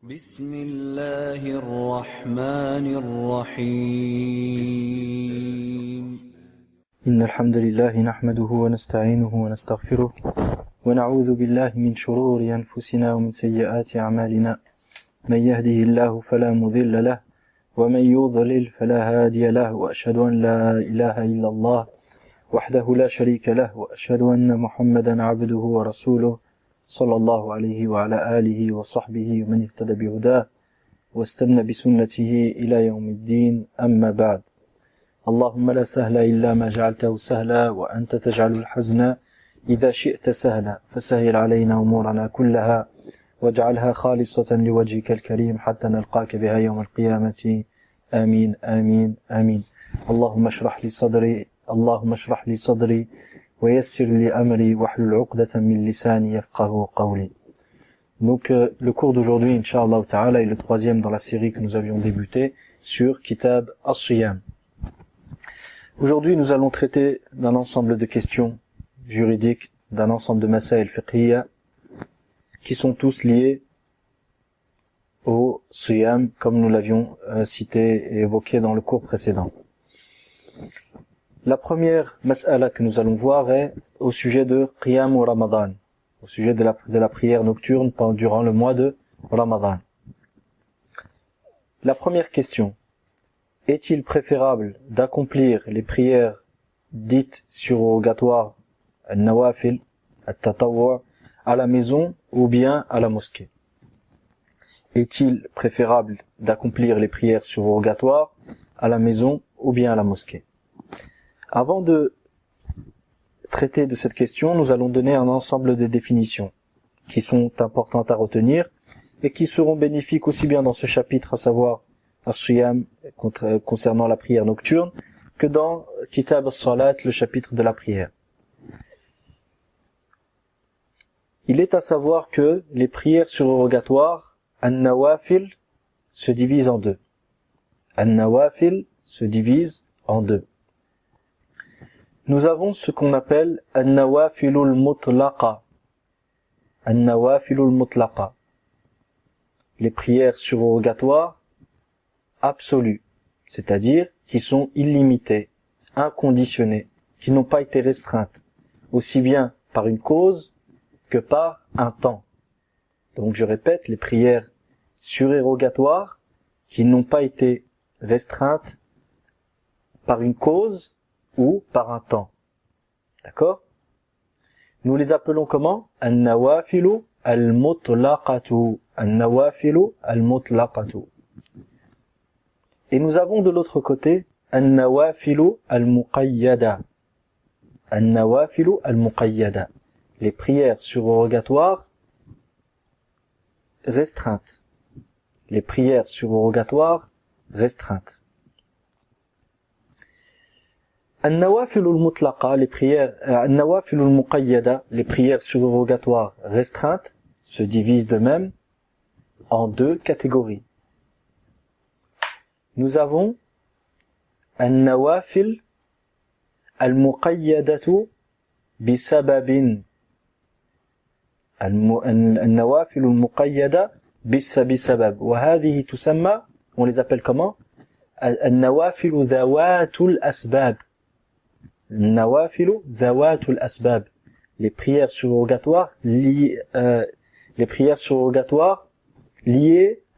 بسم الله الرحمن الرحيم إن الحمد لله نحمده ونستعينه ونستغفره ونعوذ بالله من شرور أنفسنا ومن سيئات أعمالنا من يهده الله فلا مضل له ومن يضلل فلا هادي له وأشهد أن لا إله إلا الله وحده لا شريك له وأشهد أن محمدا عبده ورسوله صلى الله عليه وعلى آله وصحبه ومن اهتدى بهداه واستنى بسنته إلى يوم الدين أما بعد اللهم لا سهل إلا ما جعلته سهلا وأنت تجعل الحزن إذا شئت سهلا فسهل علينا أمورنا كلها واجعلها خالصة لوجهك الكريم حتى نلقاك بها يوم القيامة آمين آمين آمين اللهم اشرح لي صدري ويسر لي أمري واحلل عقدة من لساني يفقهوا قولي. Donc le cours d'aujourd'hui, Inch'Allah Ta'ala, est le troisième dans la série que nous avions débuté sur Kitab As-Siyam. Aujourd'hui, nous allons traiter d'un ensemble de questions juridiques, d'un ensemble de masail fiqhiyya, qui sont tous liés au Siyam, comme nous l'avions cité et évoqué dans le cours précédent. La première mas'ala que nous allons voir est au sujet de Qiyam ou Ramadan, au sujet de la prière nocturne durant le mois de Ramadan. La première question: est-il préférable d'accomplir les prières dites surrogatoires, al-nawafil, al-tatawwu', à la maison ou bien à la mosquée? Est-il préférable d'accomplir les prières surrogatoires à la maison ou bien à la mosquée? Avant de traiter de cette question, nous allons donner un ensemble de définitions qui sont importantes à retenir et qui seront bénéfiques aussi bien dans ce chapitre, à savoir As-Siyam, concernant la prière nocturne, que dans Kitab As-Salat, le chapitre de la prière. Il est à savoir que les prières surrogatoires, An-Nawafil, se divisent en deux. An-Nawafil se divise en deux. Nous avons ce qu'on appelle An-Nawafilul Mutlaqa. An-Nawafilul Mutlaqa. Les prières surrogatoires absolues, c'est-à-dire qui sont illimitées, inconditionnées, qui n'ont pas été restreintes, aussi bien par une cause que par un temps. Donc je répète, les prières surrogatoires qui n'ont pas été restreintes par une cause ou par un temps. D'accord? Nous les appelons comment? An-Nawafilu al-Mutlaqatu. An-Nawafilu al-Mutlaqatu. Et nous avons de l'autre côté An-Nawafilu al-Muqayyada. An-Nawafilu al-Muqayyada. Les prières surrogatoires restreintes. Les prières surrogatoires restreintes. An-Nawafil al-Mutlaqa, les prières, An-Nawafil al-Muqayyada, les prières surrogatoires restreintes, se divisent de même en deux catégories. Nous avons An-Nawafil al-Muqayyadatu bisababin. An-Nawafil al-Muqayyada bisabab. Wa hadhihi tusamma, on les appelle comment? An-Nawafil dhawatul asbab. Nawafilu dhawatul asbab, les prières surrogatoires liées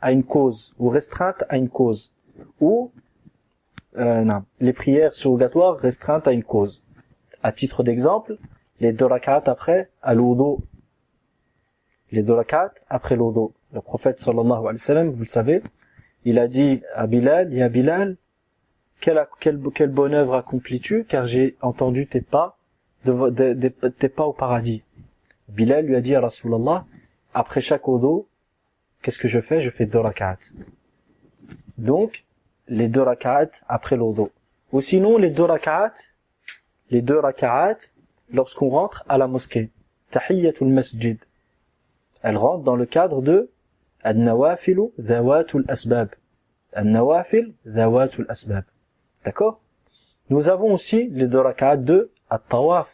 à une cause ou restreintes à une cause, ou les prières surrogatoires restreintes à une cause. À titre d'exemple, les 2 rak'at après al-wudu. Les 2 rak'at après l'wudu. Le prophète sallallahu alayhi wa sallam, vous le savez, il a dit à Bilal: ya Bilal, quelle bonne œuvre accomplis-tu, car j'ai entendu tes pas au paradis. Bilal lui a dit à Rasulallah: après chaque wudu, qu'est-ce que je fais? Je fais 2 rak'at. Donc, les 2 rak'at après l'wudu. Ou sinon, les 2 rak'at, lorsqu'on rentre à la mosquée. Tahiyyatul masjid. Elle rentre dans le cadre de An-Nawafilu dhawatul asbab. An-Nawafil dhawatul asbab. D'accord? Nous avons aussi les 2 rak'at de At-Tawaf.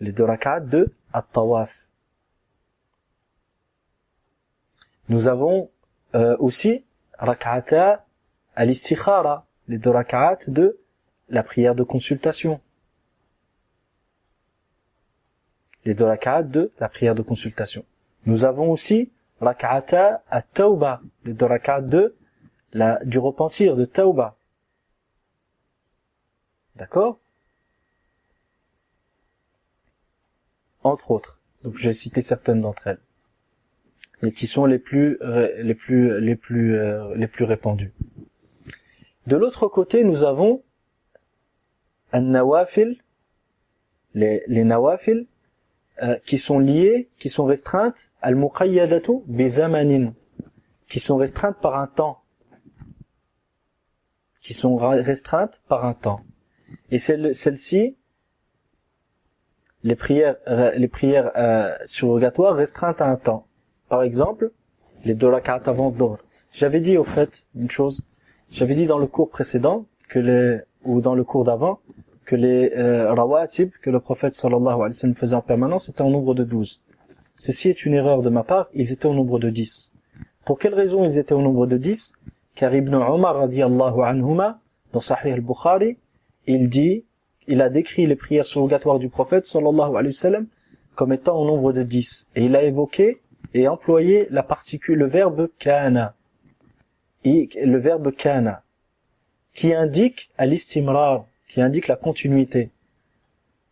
Les 2 rak'at de At-Tawaf. Nous avons aussi rak'ata al-istikhara, les 2 rak'at de la prière de consultation. Les 2 rak'at de la prière de consultation. Nous avons aussi rak'ata at-tawba, les 2 rak'at du repentir, de tawba. D'accord? Entre autres. Donc j'ai cité certaines d'entre elles. Et qui sont les plus répandues. De l'autre côté, nous avons an-nawafil, les nawafil, qui sont liées, qui sont restreintes, al-muqayyadatu bi-zamanin, qui sont restreintes par un temps. Qui sont restreintes par un temps. Et celles-ci, les prières surrogatoires restreintes à un temps. Par exemple, les 2 rak'at avant Dhuhr. J'avais dit au fait une chose, j'avais dit dans le cours précédent ou dans le cours d'avant que les rawatib que le prophète sallallahu alayhi wa sallam faisait en permanence étaient en nombre de 12. Ceci est une erreur de ma part, ils étaient au nombre de 10. Pour quelle raison ils étaient au nombre de 10? Car Ibn Umar radiyallahu anhuma, dans Sahih al-Bukhari, il a décrit les prières surrogatoires du prophète sallallahu alayhi wa sallam comme étant au nombre de 10. Et il a évoqué et employé la particule, le verbe kana. Le verbe kana, qui indique al-istimrar, qui indique la continuité.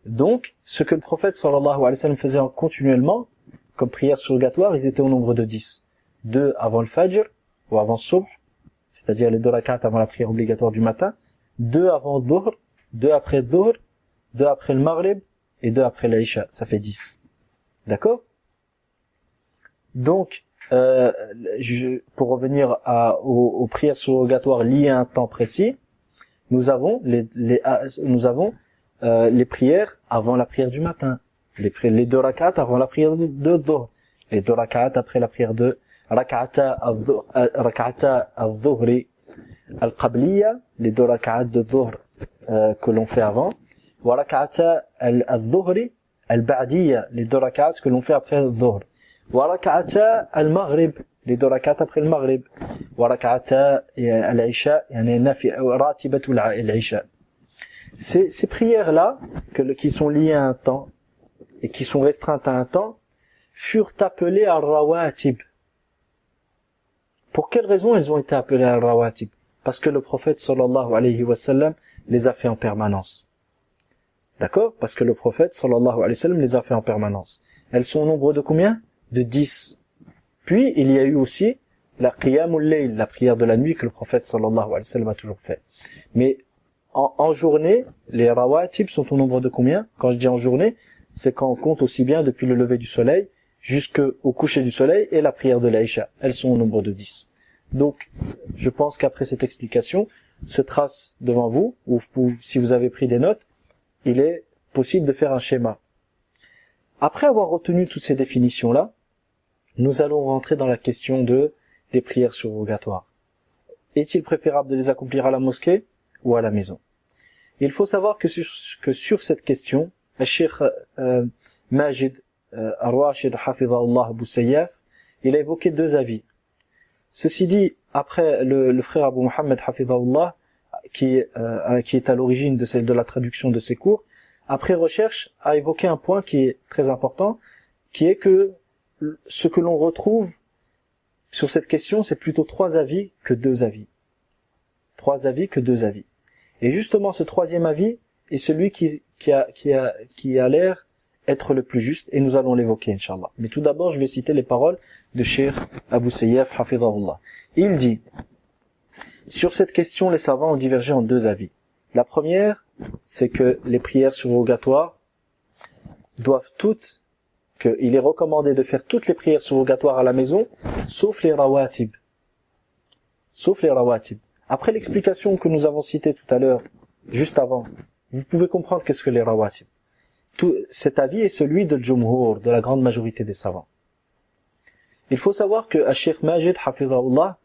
Donc, ce que le prophète sallallahu alayhi wa sallam faisait continuellement, comme prière surrogatoire, ils étaient au nombre de 10. 2 avant le fajr, ou avant subh, c'est-à-dire les 2 rak'at avant la prière obligatoire du matin, 2 avant dhuhr, 2 après dhuhr, 2 après le maghrib, et 2 après l'isha. Ça fait 10. D'accord? Donc, pour revenir aux prières surrogatoires liées à un temps précis, nous avons les prières avant la prière du matin, les 2 rak'at avant la prière de dhuhr, les 2 rak'at après la prière de rak'ata al-dhuhri al-qabliya, les 2 rak'at de dhuhr que l'on fait avant, wa rak'ata al-dhuhri al-ba'diya, les 2 rak'at que l'on fait après le dhuhr. وركعتا المغرب les 2 rak'at après le maghrib وركعتا العشاء يعني راتبة العشاء. Ces prières là qui sont liées à un temps et qui sont restreintes à un temps furent appelées al-rawatib. Pour quelle raison elles ont été appelées al-rawatib? Parce que le prophète sallallahu alayhi wa sallam les a fait en permanence. D'accord? Parce que le prophète sallallahu alayhi wa sallam les a fait en permanence. Elles sont au nombre de combien? De 10. Puis, il y a eu aussi la qiyamul layl, la prière de la nuit que le prophète sallallahu alayhi wa sallam a toujours fait. Mais, en journée, les rawatib sont au nombre de combien? Quand je dis en journée, c'est quand on compte aussi bien depuis le lever du soleil jusqu'au coucher du soleil et la prière de l'Aïcha. Elles sont au nombre de 10. Donc, je pense qu'après cette explication, se trace devant vous, ou si vous avez pris des notes, il est possible de faire un schéma. Après avoir retenu toutes ces définitions-là, nous allons rentrer dans la question des prières surrogatoires. Est-il préférable de les accomplir à la mosquée ou à la maison? Il faut savoir que sur cette question, le Cheikh Majid Ar-Rashid Hafidhahullah Abu Sayyaf, il a évoqué 2 avis. Ceci dit, après le frère Abu Muhammad Hafidhahullah, qui est à l'origine de la traduction de ces cours, après recherche, a évoqué un point qui est très important, qui est que ce que l'on retrouve sur cette question, c'est plutôt 3 avis que 2 avis. 3 avis que 2 avis. Et justement, ce 3e avis est celui qui a l'air être le plus juste, et nous allons l'évoquer, Inch'Allah. Mais tout d'abord, je vais citer les paroles de Cheikh Abu Sayyaf, Hafidhahullah. Il dit, sur cette question, les savants ont divergé en 2 avis. La première, c'est que les prières surrogatoires doivent qu'il est recommandé de faire toutes les prières surrogatoires à la maison, sauf les rawatib. Sauf les rawatib. Après l'explication que nous avons citée tout à l'heure, juste avant, vous pouvez comprendre qu'est-ce que les rawatib. Cet avis est celui de Jumhur, de la grande majorité des savants. Il faut savoir que Cheikh Majid Hafidhahullah,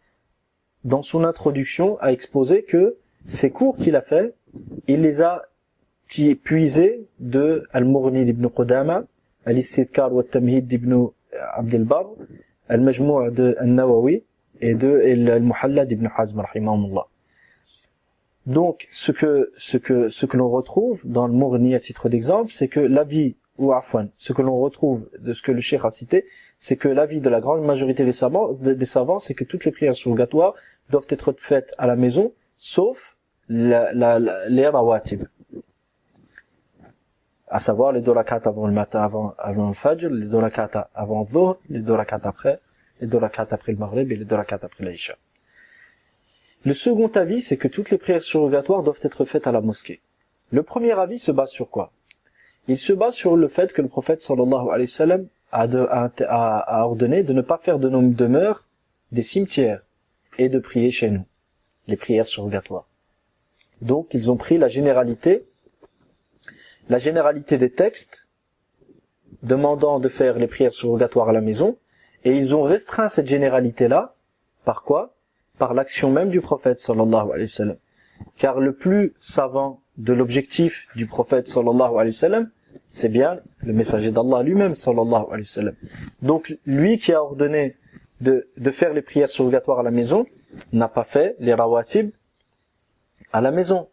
dans son introduction, a exposé que ces cours qu'il a fait, il les a puisés de Al-Mughni d'Ibn Qudama, Al-Istidkar wa Tamhid d'Ibn Abd al-Barr, Al-Majmou' de An-Nawawi et Al-Muhalla d'Ibn Hazm, rahimahumullah. Donc, ce que l'on retrouve dans le Mughni à titre d'exemple, c'est que l'avis, ou afwan, ce que l'on retrouve de ce que le cheikh a cité, c'est que l'avis de la grande majorité des savants, c'est que toutes les prières surrogatoires doivent être faites à la maison, sauf les rawatib. À savoir les 2 rak'at avant le matin, avant le fajr, les 2 rak'at avant le dhuhr, les 2 rak'at après, les 2 rak'at après le maghrib et les 2 rak'at après l'isha. Le second avis, c'est que toutes les prières surrogatoires doivent être faites à la mosquée. Le premier avis se base sur quoi? Il se base sur le fait que le prophète sallallahu alayhi wa sallam a ordonné de ne pas faire de nos demeures des cimetières et de prier chez nous, les prières surrogatoires. Donc, ils ont pris la généralité des textes demandant de faire les prières surrogatoires à la maison, et ils ont restreint cette généralité-là, par quoi? Par l'action même du prophète sallallahu alayhi wa sallam. Car le plus savant de l'objectif du prophète sallallahu alayhi wa sallam, c'est bien le messager d'Allah lui-même sallallahu alayhi wa sallam. Donc lui qui a ordonné de faire les prières surrogatoires à la maison, n'a pas fait les rawatib à la maison.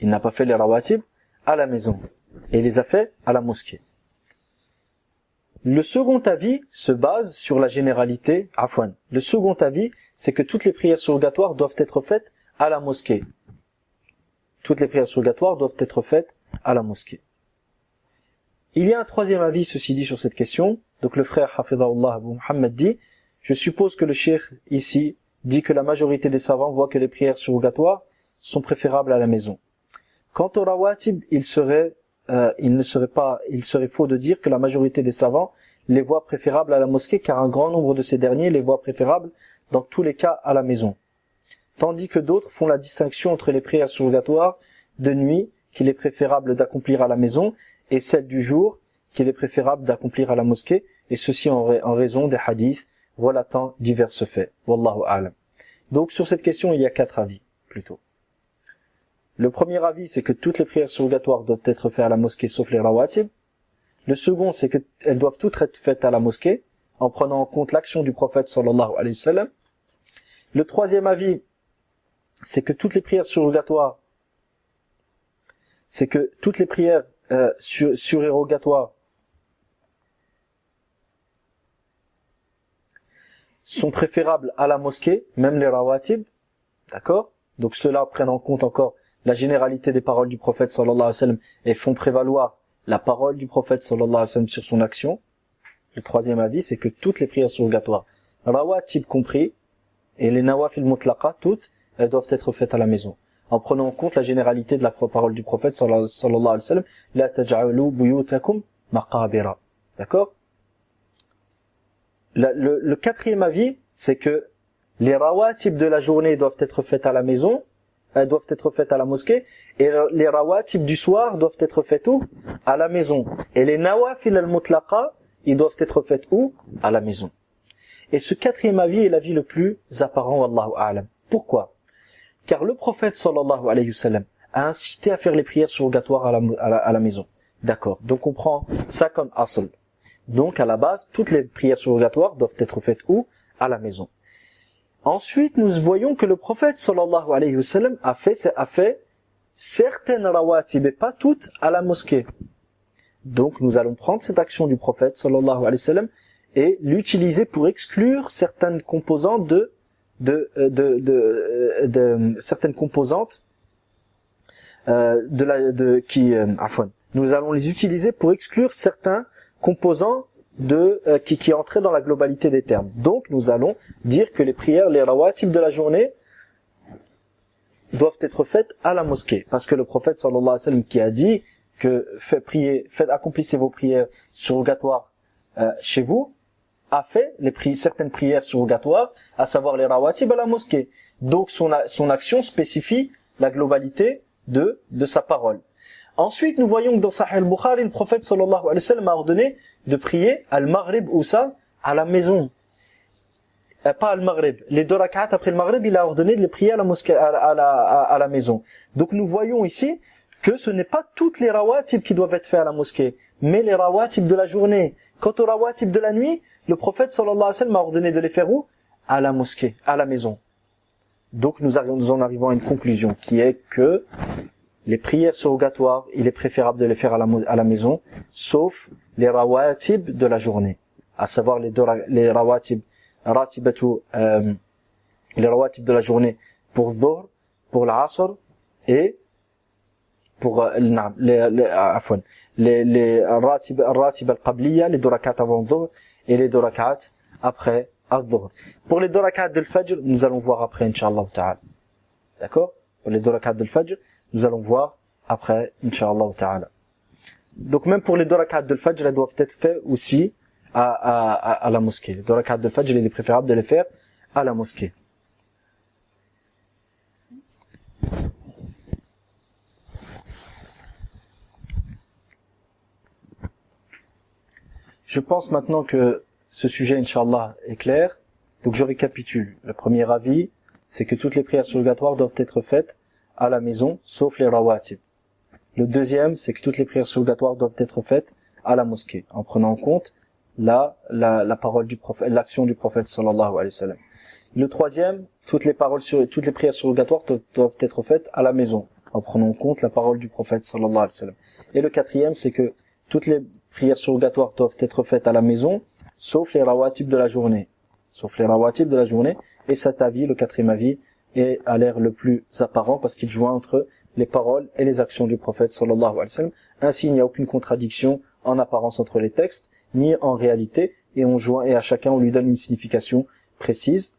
Il n'a pas fait les rawatib à la maison. Et il les a fait à la mosquée. Le second avis se base sur la généralité, afwan. Le second avis, c'est que toutes les prières surrogatoires doivent être faites à la mosquée. Toutes les prières surrogatoires doivent être faites à la mosquée. Il y a un troisième avis, ceci dit, sur cette question. Donc le frère Hafidahullah Abu Muhammad dit, je suppose que le cheikh ici dit que la majorité des savants voient que les prières surrogatoires sont préférables à la maison. Quant au rawatib, il serait faux de dire que la majorité des savants les voient préférables à la mosquée, car un grand nombre de ces derniers les voient préférables dans tous les cas à la maison. Tandis que d'autres font la distinction entre les prières surrogatoires de nuit, qu'il est préférable d'accomplir à la maison, et celles du jour, qu'il est préférable d'accomplir à la mosquée, et ceci en raison des hadiths relatant divers faits. Wallahu a'lam. Donc sur cette question, il y a 4 avis, plutôt. Le premier avis, c'est que toutes les prières surrogatoires doivent être faites à la mosquée, sauf les rawatib. Le second, c'est qu'elles doivent toutes être faites à la mosquée, en prenant en compte l'action du prophète sallallahu alayhi wa sallam. Le troisième avis, c'est que toutes les prières surrogatoires, surérogatoires sont préférables à la mosquée, même les rawatib, d'accord? Donc ceux-là prennent en compte encore la généralité des paroles du prophète sallallahu alayhi wa sallam et font prévaloir la parole du prophète sallallahu alayhi wa sallam sur son action. Le troisième avis, c'est que toutes les prières surrogatoires, rawatib compris, et les nawafil mutlaqa, toutes, elles doivent être faites à la maison, en prenant en compte la généralité de la parole du prophète sallallahu alayhi wa sallam, la taj'alu buyutakum maqabira. D'accord? Le quatrième avis, c'est que les rawatib de la journée doivent être faites à la maison, elles doivent être faites à la mosquée, et les rawatib du soir doivent être faites où? À la maison. Et les nawafil al-mutlaqa, ils doivent être faites où? À la maison. Et ce quatrième avis est l'avis le plus apparent, wallahu a'lam. Pourquoi? Car le prophète sallallahu alayhi wa sallam a incité à faire les prières surrogatoires à la maison. D'accord. Donc on prend ça comme asl. Donc à la base, toutes les prières surrogatoires doivent être faites où? À la maison. Ensuite, nous voyons que le prophète sallallahu alayhi wa sallam a fait certaines rawatib, et pas toutes, à la mosquée. Donc nous allons prendre cette action du prophète sallallahu alayhi wa sallam et l'utiliser pour exclure certaines composantes certaines composantes nous allons les utiliser pour exclure certains composants qui entraient dans la globalité des termes. Donc nous allons dire que les prières, les rawatib de la journée doivent être faites à la mosquée, parce que le prophète sallallahu alayhi wa sallam qui a dit que accomplissez vos prières surrogatoires chez vous, a fait certaines prières surrogatoires, à savoir les rawatib à la mosquée. Donc son action spécifie la globalité de sa parole. Ensuite, nous voyons que dans Sahih al-Bukhari, le prophète sallallahu alayhi wa sallam a ordonné de prier al-Maghrib ou ça à la maison. Pas al-Maghrib. Les 2 rak'at après le Maghrib, il a ordonné de les prier à la mosquée, à la maison. Donc nous voyons ici que ce n'est pas toutes les rawatib qui doivent être faites à la mosquée, mais les rawatib de la journée. Quant aux rawatib de la nuit, le prophète sallallahu alayhi wa sallam a ordonné de les faire où? À la mosquée, à la maison. Donc nous en arrivons à une conclusion qui est que les prières surrogatoires, il est préférable de les faire à la maison, sauf les rawatib de la journée, à savoir les rawatib, les rawatib de la journée pour dhuhr, pour l'asr et pour les ratib al-qabliya, les 2 rak'at avant dhuhr et les 2 rak'at après al-dhuhr. Pour les 2 rak'at de l'fajr, nous allons voir après inchallah ta'ala. D'accord? Pour les 2 rak'at de l'fajr, nous allons voir après inchallah ta'ala. Donc même pour les 2 rak'at de l'fajr, elles doivent être faites aussi à la mosquée. Les 2 rak'at de l'fajr, il est préférable de les faire à la mosquée. Je pense maintenant que ce sujet, Inch'Allah, est clair. Donc je récapitule. Le premier avis, c'est que toutes les prières surrogatoires doivent être faites à la maison, sauf les rawatib. Le deuxième, c'est que toutes les prières surrogatoires doivent être faites à la mosquée, en prenant en compte la parole du prophète, l'action du prophète sallallahu alayhi wa sallam. Le troisième, toutes les prières surrogatoires doivent être faites à la maison, en prenant en compte la parole du prophète sallallahu alayhi wa sallam. Et le quatrième, c'est que toutes les prières surrogatoires doivent être faites à la maison, sauf les rawatib de la journée. Sauf les rawatib de la journée. Et cet avis, le quatrième avis, a l'air le plus apparent parce qu'il joint entre les paroles et les actions du prophète sallallahu alayhi wa sallam. Ainsi, il n'y a aucune contradiction en apparence entre les textes, ni en réalité, et à chacun on lui donne une signification précise.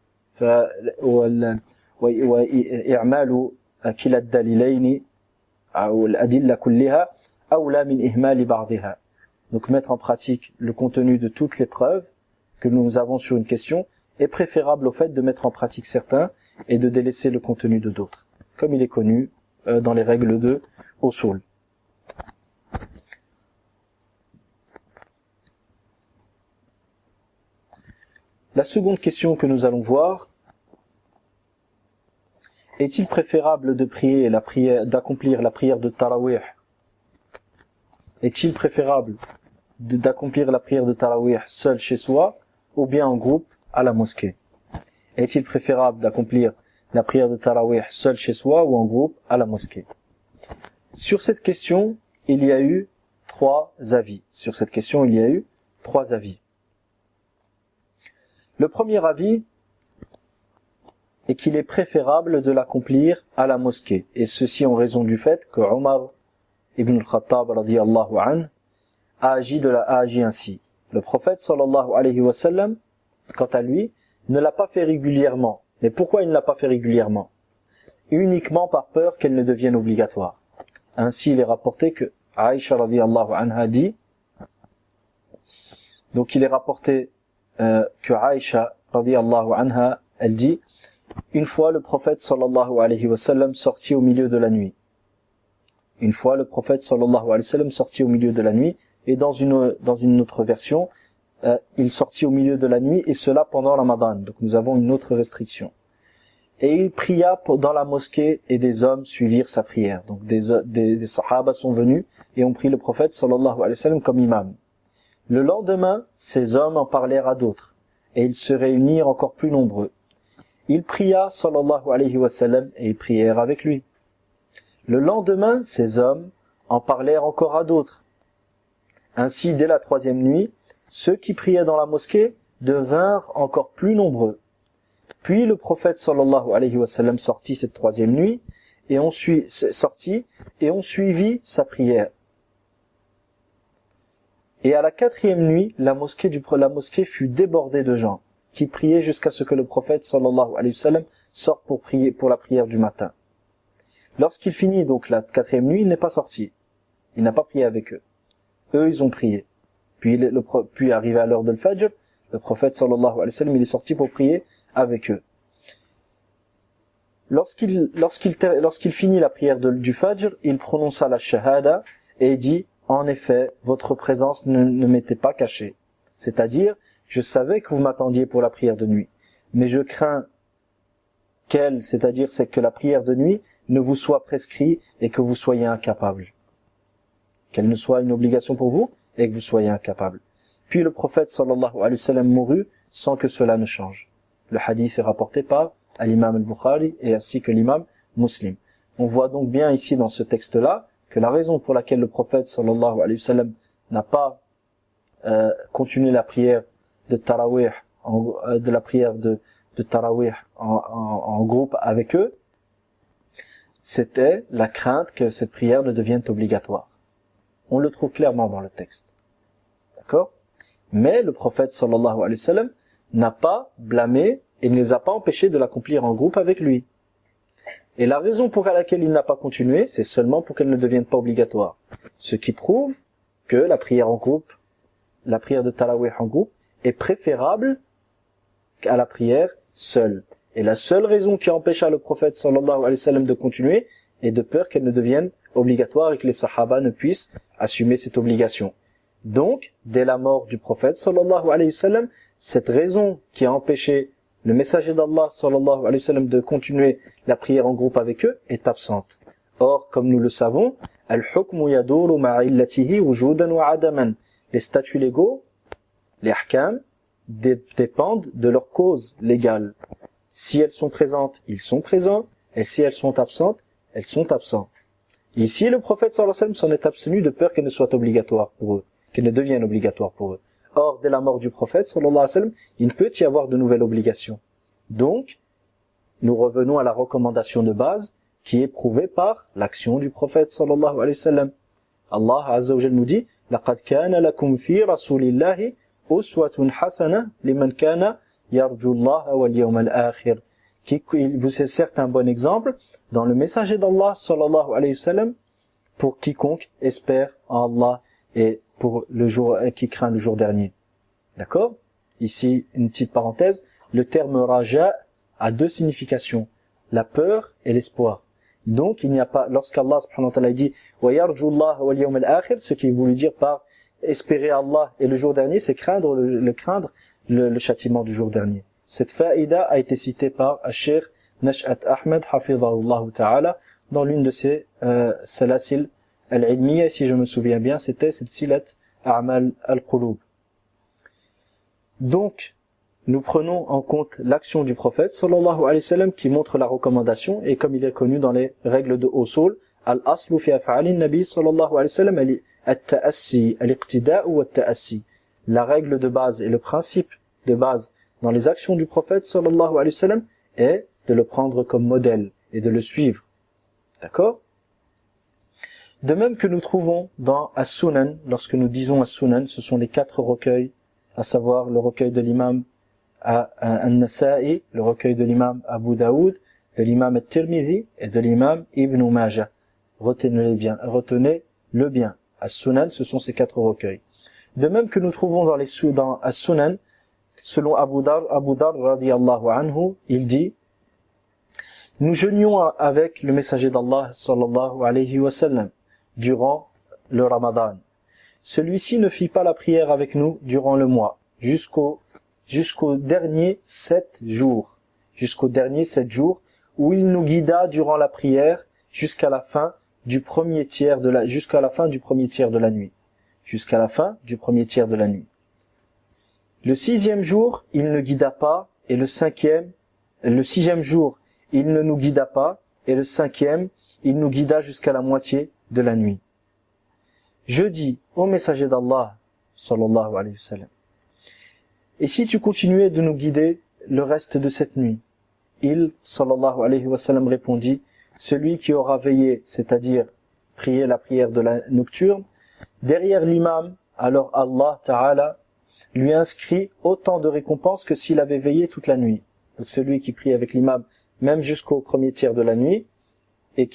Donc mettre en pratique le contenu de toutes les preuves que nous avons sur une question est préférable au fait de mettre en pratique certains et de délaisser le contenu de d'autres, comme il est connu dans les règles de Usul. La seconde question que nous allons voir: est-il préférable de d'accomplir la prière de Tarawih? Est-il préférable d'accomplir la prière de Tarawih seul chez soi ou bien en groupe à la mosquée? Est-il préférable d'accomplir la prière de Tarawih seul chez soi ou en groupe à la mosquée? Sur cette question, il y a eu 3 avis. Le premier avis est qu'il est préférable de l'accomplir à la mosquée, et ceci en raison du fait que Omar ibn al-Khattab radiyallahu anhu a agi ainsi. Le prophète sallallahu alayhi wa sallam, quant à lui, ne l'a pas fait régulièrement. Mais pourquoi il ne l'a pas fait régulièrement? Uniquement par peur qu'elle ne devienne obligatoire. Ainsi, il est rapporté que Aïcha radiyallahu anha dit, donc il est rapporté que Aïcha radiyallahu anha, elle dit, une fois le prophète sallallahu alayhi wa sallam sortit au milieu de la nuit. Une fois le prophète sallallahu alayhi wa sallam sortit au milieu de la nuit, et dans une autre version, il sortit au milieu de la nuit, et cela pendant Ramadan. Donc nous avons une autre restriction. Et il pria dans la mosquée, et des hommes suivirent sa prière. Donc des sahaba sont venus et ont pris le prophète sallallahu alayhi wa sallam comme imam. Le lendemain, ces hommes en parlèrent à d'autres, et ils se réunirent encore plus nombreux. Il pria sallallahu alayhi wa sallam, et ils prièrent avec lui. Le lendemain, ces hommes en parlèrent encore à d'autres. Ainsi, dès la 3e nuit, ceux qui priaient dans la mosquée devinrent encore plus nombreux. Puis le prophète sallallahu alayhi wa sallam sortit cette 3e nuit et on suivit sa prière. Et à la 4e nuit, la mosquée fut débordée de gens qui priaient jusqu'à ce que le prophète sallallahu alayhi wa sallam sorte pour la prière du matin. Lorsqu'il finit donc la 4e nuit, il n'est pas sorti. Il n'a pas prié avec eux. Eux, ils ont prié. Puis arrivé à l'heure de l'Fajr, le prophète sallallahu alayhi wa sallam, il est sorti pour prier avec eux. Lorsqu'il finit la prière du Fajr, il prononça la shahada et dit: en effet, votre présence ne m'était pas cachée. C'est-à-dire, je savais que vous m'attendiez pour la prière de nuit, mais je crains c'est que la prière de nuit ne vous soit prescrite et que vous soyez incapable. Qu'elle ne soit une obligation pour vous et que vous soyez incapable. Puis le prophète sallallahu alayhi wa sallam mourut sans que cela ne change. Le hadith est rapporté par l'imam al-Bukhari et ainsi que l'imam Muslim. On voit donc bien ici dans ce texte-là que la raison pour laquelle le prophète sallallahu alayhi wa sallam n'a pas continué la prière de Tarawih, en groupe avec eux, c'était la crainte que cette prière ne devienne obligatoire. On le trouve clairement dans le texte. D'accord? Mais le prophète sallallahu alayhi wa sallam n'a pas blâmé et ne les a pas empêchés de l'accomplir en groupe avec lui. Et la raison pour laquelle il n'a pas continué, c'est seulement pour qu'elle ne devienne pas obligatoire. Ce qui prouve que la prière en groupe, la prière de Tarawih en groupe, est préférable à la prière seule. Et la seule raison qui empêcha le prophète sallallahu alayhi wa sallam de continuer est de peur qu'elle ne devienne obligatoire et que les sahaba ne puissent assumer cette obligation. Donc, dès la mort du prophète sallallahu alayhi wa sallam, cette raison qui a empêché le messager d'Allah sallallahu alayhi wa sallam de continuer la prière en groupe avec eux est absente. Or, comme nous le savons, al-hukmu yaduru ma'a illatihi wujudan wa adaman. Les statuts légaux, les ahkam, dépendent de leur cause légale. Si elles sont présentes, ils sont présents, et si elles sont absentes, elles sont absentes. Et ici, le prophète sallallahu alayhi wa sallam s'en est abstenu de peur qu'elle ne soit obligatoire pour eux, qu'elle ne devienne obligatoire pour eux. Or, dès la mort du prophète sallallahu alayhi wa sallam, il ne peut y avoir de nouvelles obligations. Donc, nous revenons à la recommandation de base qui est prouvée par l'action du prophète sallallahu alayhi wa sallam. Allah azza wa jalla nous dit: "Laqad kana lakum fi rasulillahi uswatun hasana liman kana yarju Allah wal yawmal akhir." Vous êtes certes un bon exemple dans le messager d'Allah sallallahu alayhi wa sallam pour quiconque espère en Allah et pour le jour qui craint le jour dernier. D'accord? Ici, une petite parenthèse, le terme raja a deux significations, la peur et l'espoir. Donc, il n'y a pas, lorsqu'Allah subhanahu wa ta'ala dit wa yarju Allah wal yawmal akhir, ce qui voulait dire par espérer Allah et le jour dernier, c'est craindre le châtiment du jour dernier. Cette faïda a été citée par Cheikh Nash'at Ahmed hafidhahullah ta'ala dans l'une de ses salasil al-ilmiya, si je me souviens bien, c'était Silsilat A'mal al-Qulub. Donc, nous prenons en compte l'action du prophète sallallahu alayhi wa sallam qui montre la recommandation, et comme il est connu dans les règles de usul, al-aslu fi af'alin nabi sallallahu alayhi wa sallam at-ta'assi, al-iqtida' ou at-ta'assi. La règle de base et le principe de base dans les actions du prophète sallallahu alayhi wa sallam est de le prendre comme modèle et de le suivre. D'accord? De même que nous trouvons dans As-Sunan, lorsque nous disons As-Sunan, ce sont les 4 recueils, à savoir le recueil de l'imam An-Nasa'i, le recueil de l'imam Abu Daoud, de l'imam At-Tirmidhi et de l'imam Ibn Majah. Retenez-le bien. As-Sunan, ce sont ces 4 recueils. De même que nous trouvons dans As-Sunan, selon Abu Dar radiyallahu anhu, il dit: nous jeûnions avec le messager d'Allah sallallahu alayhi wa sallam durant le Ramadan. Celui-ci ne fit pas la prière avec nous durant le mois, jusqu'au dernier 7 jours. Jusqu'au dernier 7 jours, où il nous guida durant la prière jusqu'à la fin du premier tiers de la nuit. Jusqu'à la fin du premier tiers de la nuit. Le 6e jour, il ne guida pas, et le 6e jour, il ne nous guida pas, et le 5e, il nous guida jusqu'à la moitié de la nuit. Je dis au messager d'Allah, sallallahu alayhi wa sallam, et si tu continuais de nous guider le reste de cette nuit? Il, sallallahu alayhi wa sallam, répondit: celui qui aura veillé, c'est-à-dire prié la prière de la nocturne, derrière l'imam, alors Allah ta'ala lui inscrit autant de récompenses que s'il avait veillé toute la nuit. Donc celui qui prie avec l'imam, même jusqu'au premier tiers de la nuit, et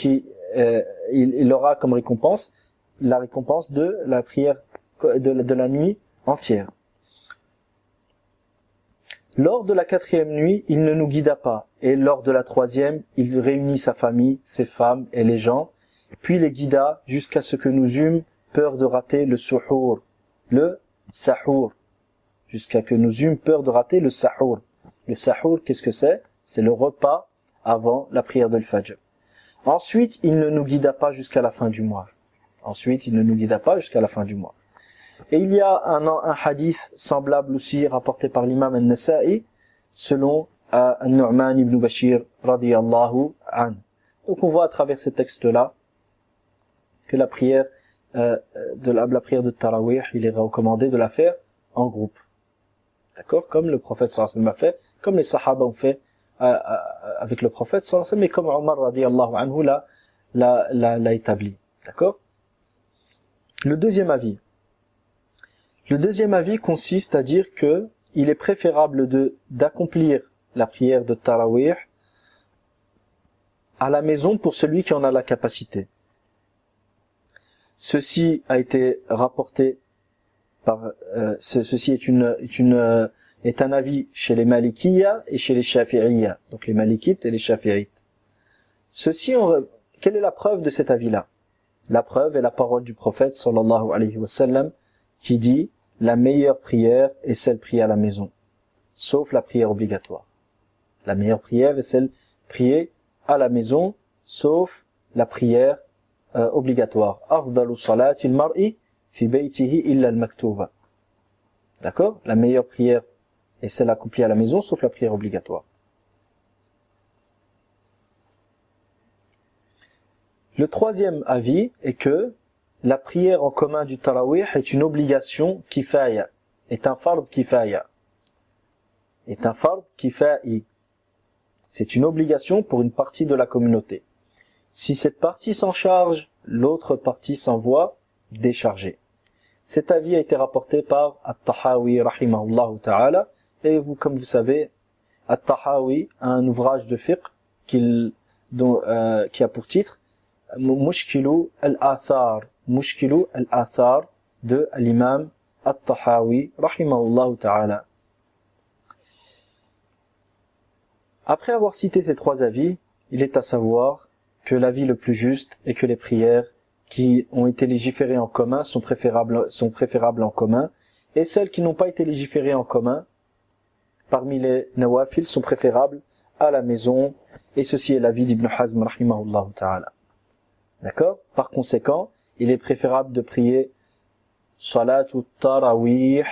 il aura comme récompense la récompense de la prière de la nuit entière. Lors de la 4e nuit, il ne nous guida pas, et lors de la 3e, il réunit sa famille, ses femmes et les gens, puis les guida jusqu'à ce que nous eûmes peur de rater le sahur, jusqu'à que nous eûmes peur de rater le sahur. Le sahur, qu'est-ce que c'est? C'est le repas avant la prière de l'Fajr. Ensuite, il ne nous guida pas jusqu'à la fin du mois. Et il y a un hadith semblable aussi rapporté par l'imam al-Nasa'i selon An-Nu'man ibn Bashir radiyallahu anhu. Donc on voit à travers ces textes-là que la prière la prière de Tarawih, il est recommandé de la faire en groupe. D'accord? Comme le prophète sallallahu alayhi wa sallam a fait, comme les sahaba ont fait avec le prophète sallallahu alayhi wa sallam, mais comme Omar radiyallahu anhu l'a établi. D'accord? Le deuxième avis consiste à dire que il est préférable d'accomplir la prière de Tarawih à la maison pour celui qui en a la capacité. Ceci a été rapporté par ceci est un avis chez les Malikiyya et chez les Shafi'iyya, donc les Malikites et les Shafi'ites. Quelle est la preuve de cet avis-là? La preuve est la parole du prophète sallallahu alayhi wa sallam qui dit: la meilleure prière est celle priée à la maison, sauf la prière obligatoire. La meilleure prière est celle priée à la maison, sauf la prière obligatoire. Afdalu salatil mar'i fi baytihi illa al-maktuba. D'accord? La meilleure prière est celle accomplie à la maison, sauf la prière obligatoire. Le troisième avis est que la prière en commun du Tarawih est une obligation kifaya, est un fard kifaya. Est un fard kifa'i. C'est une obligation pour une partie de la communauté. Si cette partie s'en charge, l'autre partie s'en voit déchargée. Cet avis a été rapporté par At-Tahawi rahimahullah ta'ala, et comme vous savez, At-Tahawi a un ouvrage de fiqh qui a pour titre Mushkilu al-Athar de l'imam At-Tahawi rahimahullah ta'ala. Après avoir cité ces trois avis, il est à savoir que l'avis le plus juste est que les prières qui ont été légiférées en commun sont préférables en commun, et celles qui n'ont pas été légiférées en commun, parmi les nawafil, sont préférables à la maison, et ceci est l'avis d'Ibn Hazm rahimahullah ta'ala. D'accord? Par conséquent, il est préférable de prier Salatul Tarawih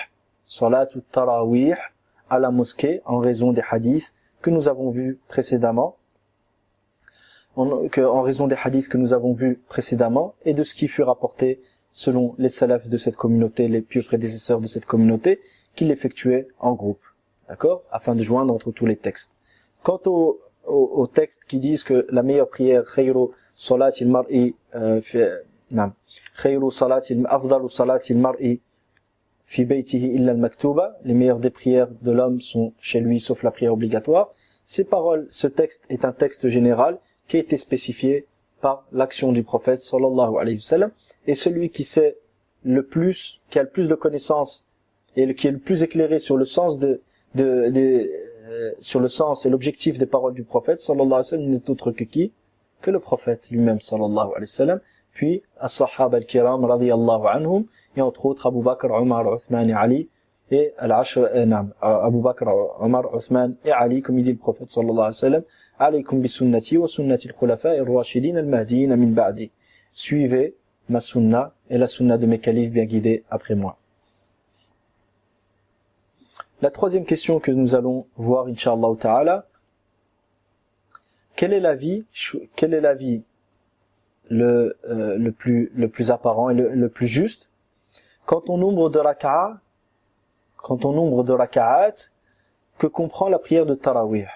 à la mosquée en raison des hadiths que nous avons vus précédemment, et de ce qui fut rapporté selon les salafs de cette communauté, les pieux prédécesseurs de cette communauté, qui l'effectuaient en groupe. D'accord? Afin de joindre entre tous les textes. Quant aux textes qui disent que la meilleure prière, afdalu salatil mar'i fi baytihi illa al-maktuba, les meilleures des prières de l'homme sont chez lui sauf la prière obligatoire. Ce texte est un texte général qui a été spécifié par l'action du prophète sallallahu alayhi wa sallam, et celui qui a le plus de connaissances et qui est le plus éclairé sur le sens sur le sens et l'objectif des paroles du prophète sallallahu alayhi wa sallam n'est autre que qui? Que le prophète lui-même sallallahu alayhi wa sallam, puis as-sahaba al-kiram radiyallahu anhum, et entre autres Abu Bakr, Omar, Uthman et Ali, et Abu Bakr, Omar, Uthman et Ali, comme il dit le prophète sallallahu alayhi wa sallam: alaykum bi sunnati wa sunnati al-khulafa'i ar-rashidin al-mahdiyyin min ba'di. Suivez ma sunna et la sunna de mes califes bien guidés après moi. La troisième question que nous allons voir, Inch'Allah ta'ala, quel est l'avis le plus apparent et le plus juste quant au nombre de raka'at que comprend la prière de Tarawih?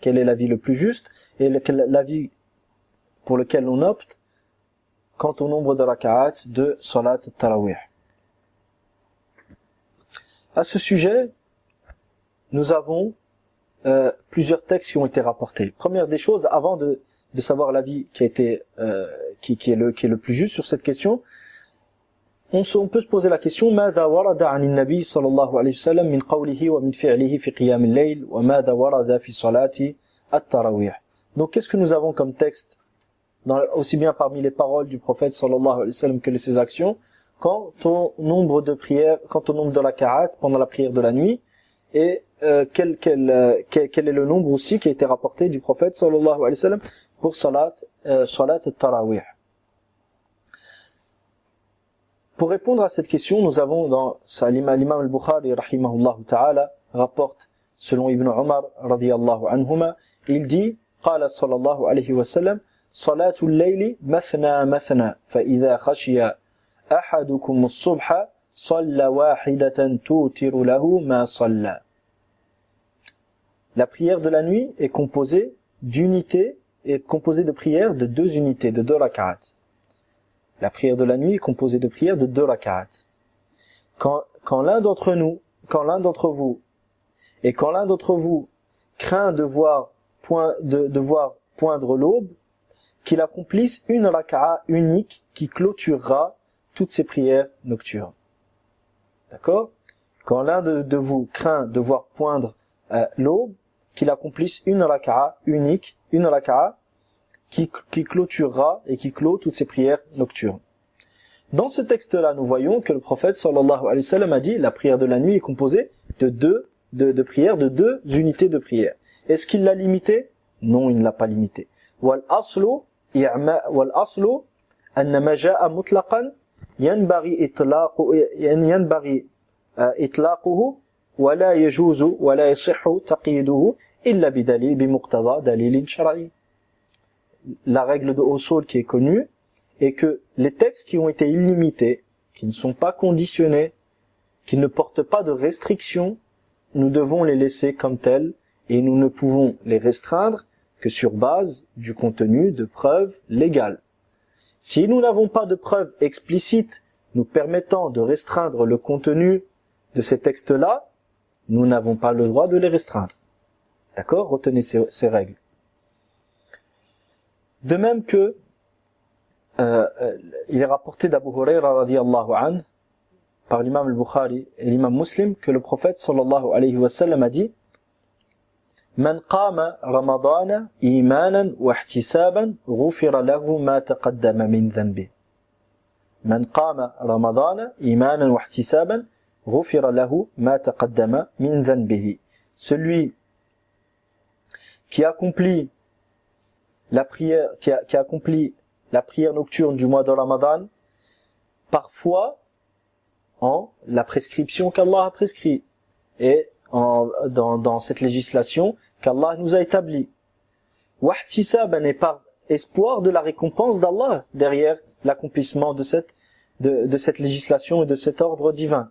Quel est l'avis le plus juste et l'avis pour lequel on opte quant au nombre de raka'at de Salat Tarawih? À ce sujet, nous avons plusieurs textes qui ont été rapportés. Première des choses, avant de savoir l'avis qui est le plus juste sur cette question, on peut se poser la question: ماذا ورد عن النبي صلى الله عليه وسلم من قوله ومن فعله في قيام الليل وماذا ورد في صلاة التراويح. Donc qu'est-ce que nous avons comme texte aussi bien parmi les paroles du prophète sallallahu alayhi wa sallam que de ses actions, quant au nombre de prières, quant au nombre de raka'at pendant la prière de la nuit, et quel est le nombre aussi qui a été rapporté du prophète sallallahu alayhi wa sallam pour salat al-tarawih. Pour répondre à cette question, nous avons dans l'imam al-Bukhari rahimahullah ta'ala rapporte selon Ibn Umar radiyallahu anhuma, il dit قال صلى الله عليه وسلم صلاة الليل مثنى مثنى فإذا خشي أحدكم الصبح صلى واحدة توتر له ما صلى. La prière de la nuit est composée de prières de 2 unités, de 2 rak'at. La prière de la nuit est composée de prières de 2 rak'at. Quand l'un d'entre vous craint de voir poindre l'aube, qu'il accomplisse une raka'a unique qui clôturera toutes ses prières nocturnes. D'accord? Quand l'un de vous craint de voir poindre l'aube, qu'il accomplisse une raka'a unique, une raka'a qui clôturera et qui clôt toutes ses prières nocturnes. Dans ce texte-là, nous voyons que le prophète sallallahu alayhi wa sallam a dit la prière de la nuit est composée de prières, de 2 unités de prière. Est-ce qu'il l'a limité? Non, il ne l'a pas limité. Wal aslu anna ma jaa mutlaqan yanbaghi itlaquhu wa la yajuzu wa la yasihhu taqyiduhu illa bi muqtada dalil shar'i. La règle de Usul qui est connue est que les textes qui ont été illimités, qui ne sont pas conditionnés, qui ne portent pas de restrictions, nous devons les laisser comme tels et nous ne pouvons les restreindre que sur base du contenu de preuves légales. Si nous n'avons pas de preuves explicites nous permettant de restreindre le contenu de ces textes-là, nous n'avons pas le droit de les restreindre. D'accord? Retenez ces règles. De même que il est rapporté d'Abu Hurayra radiyallahu anhu par l'imam al-Bukhari et l'imam Muslim que le prophète sallallahu alayhi wa sallam a dit Man qama Ramadana imanan wa ihtisaban ghufira lahu ma taqaddama min dhanbi. Man qama Ramadana imanan wa ihtisaban ghufira lahu ma taqaddama min dhanbihi. Celui qui accomplit la prière nocturne du mois de Ramadan, parfois en la prescription qu'Allah a prescrit et dans cette législation qu'Allah nous a établie. Wahtisaban est par espoir de la récompense d'Allah derrière l'accomplissement de cette législation et de cet ordre divin.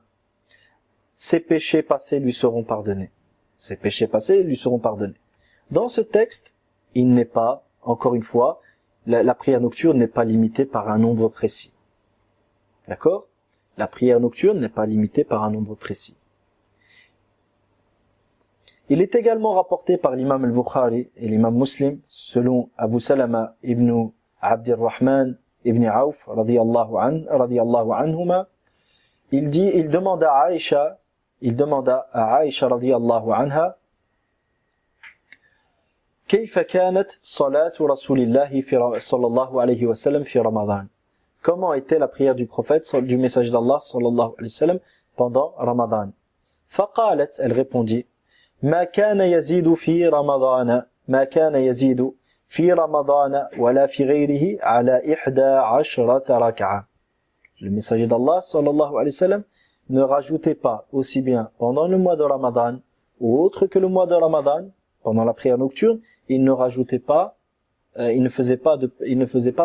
Ses péchés passés lui seront pardonnés. Ses péchés passés lui seront pardonnés. Dans ce texte, il n'est pas, encore une fois, la prière nocturne n'est pas limitée par un nombre précis. D'accord? La prière nocturne n'est pas limitée par un nombre précis. Il est également rapporté par l'imam al-Bukhari et l'imam Muslim, selon Abu Salama ibn Abdirrahman ibn Auf, radiyallahu anhuma, il demanda à Aïcha radiyallahu anha, كيف كانت صلاة رسول الله صلى الله عليه وسلم في رمضان? Comment était la prière du prophète, du messager d'Allah sallallahu alayhi wa sallam pendant Ramadan? فقالت, elle répondit, ما كان يزيد في رمضان ولا في غيره على 11 ركعة. Le messager d'Allah sallallahu alayhi wa sallam ne rajoutait pas aussi bien pendant le mois de Ramadan ou autre que le mois de Ramadan, pendant la prière nocturne, il ne rajoutait pas, il ne faisait pas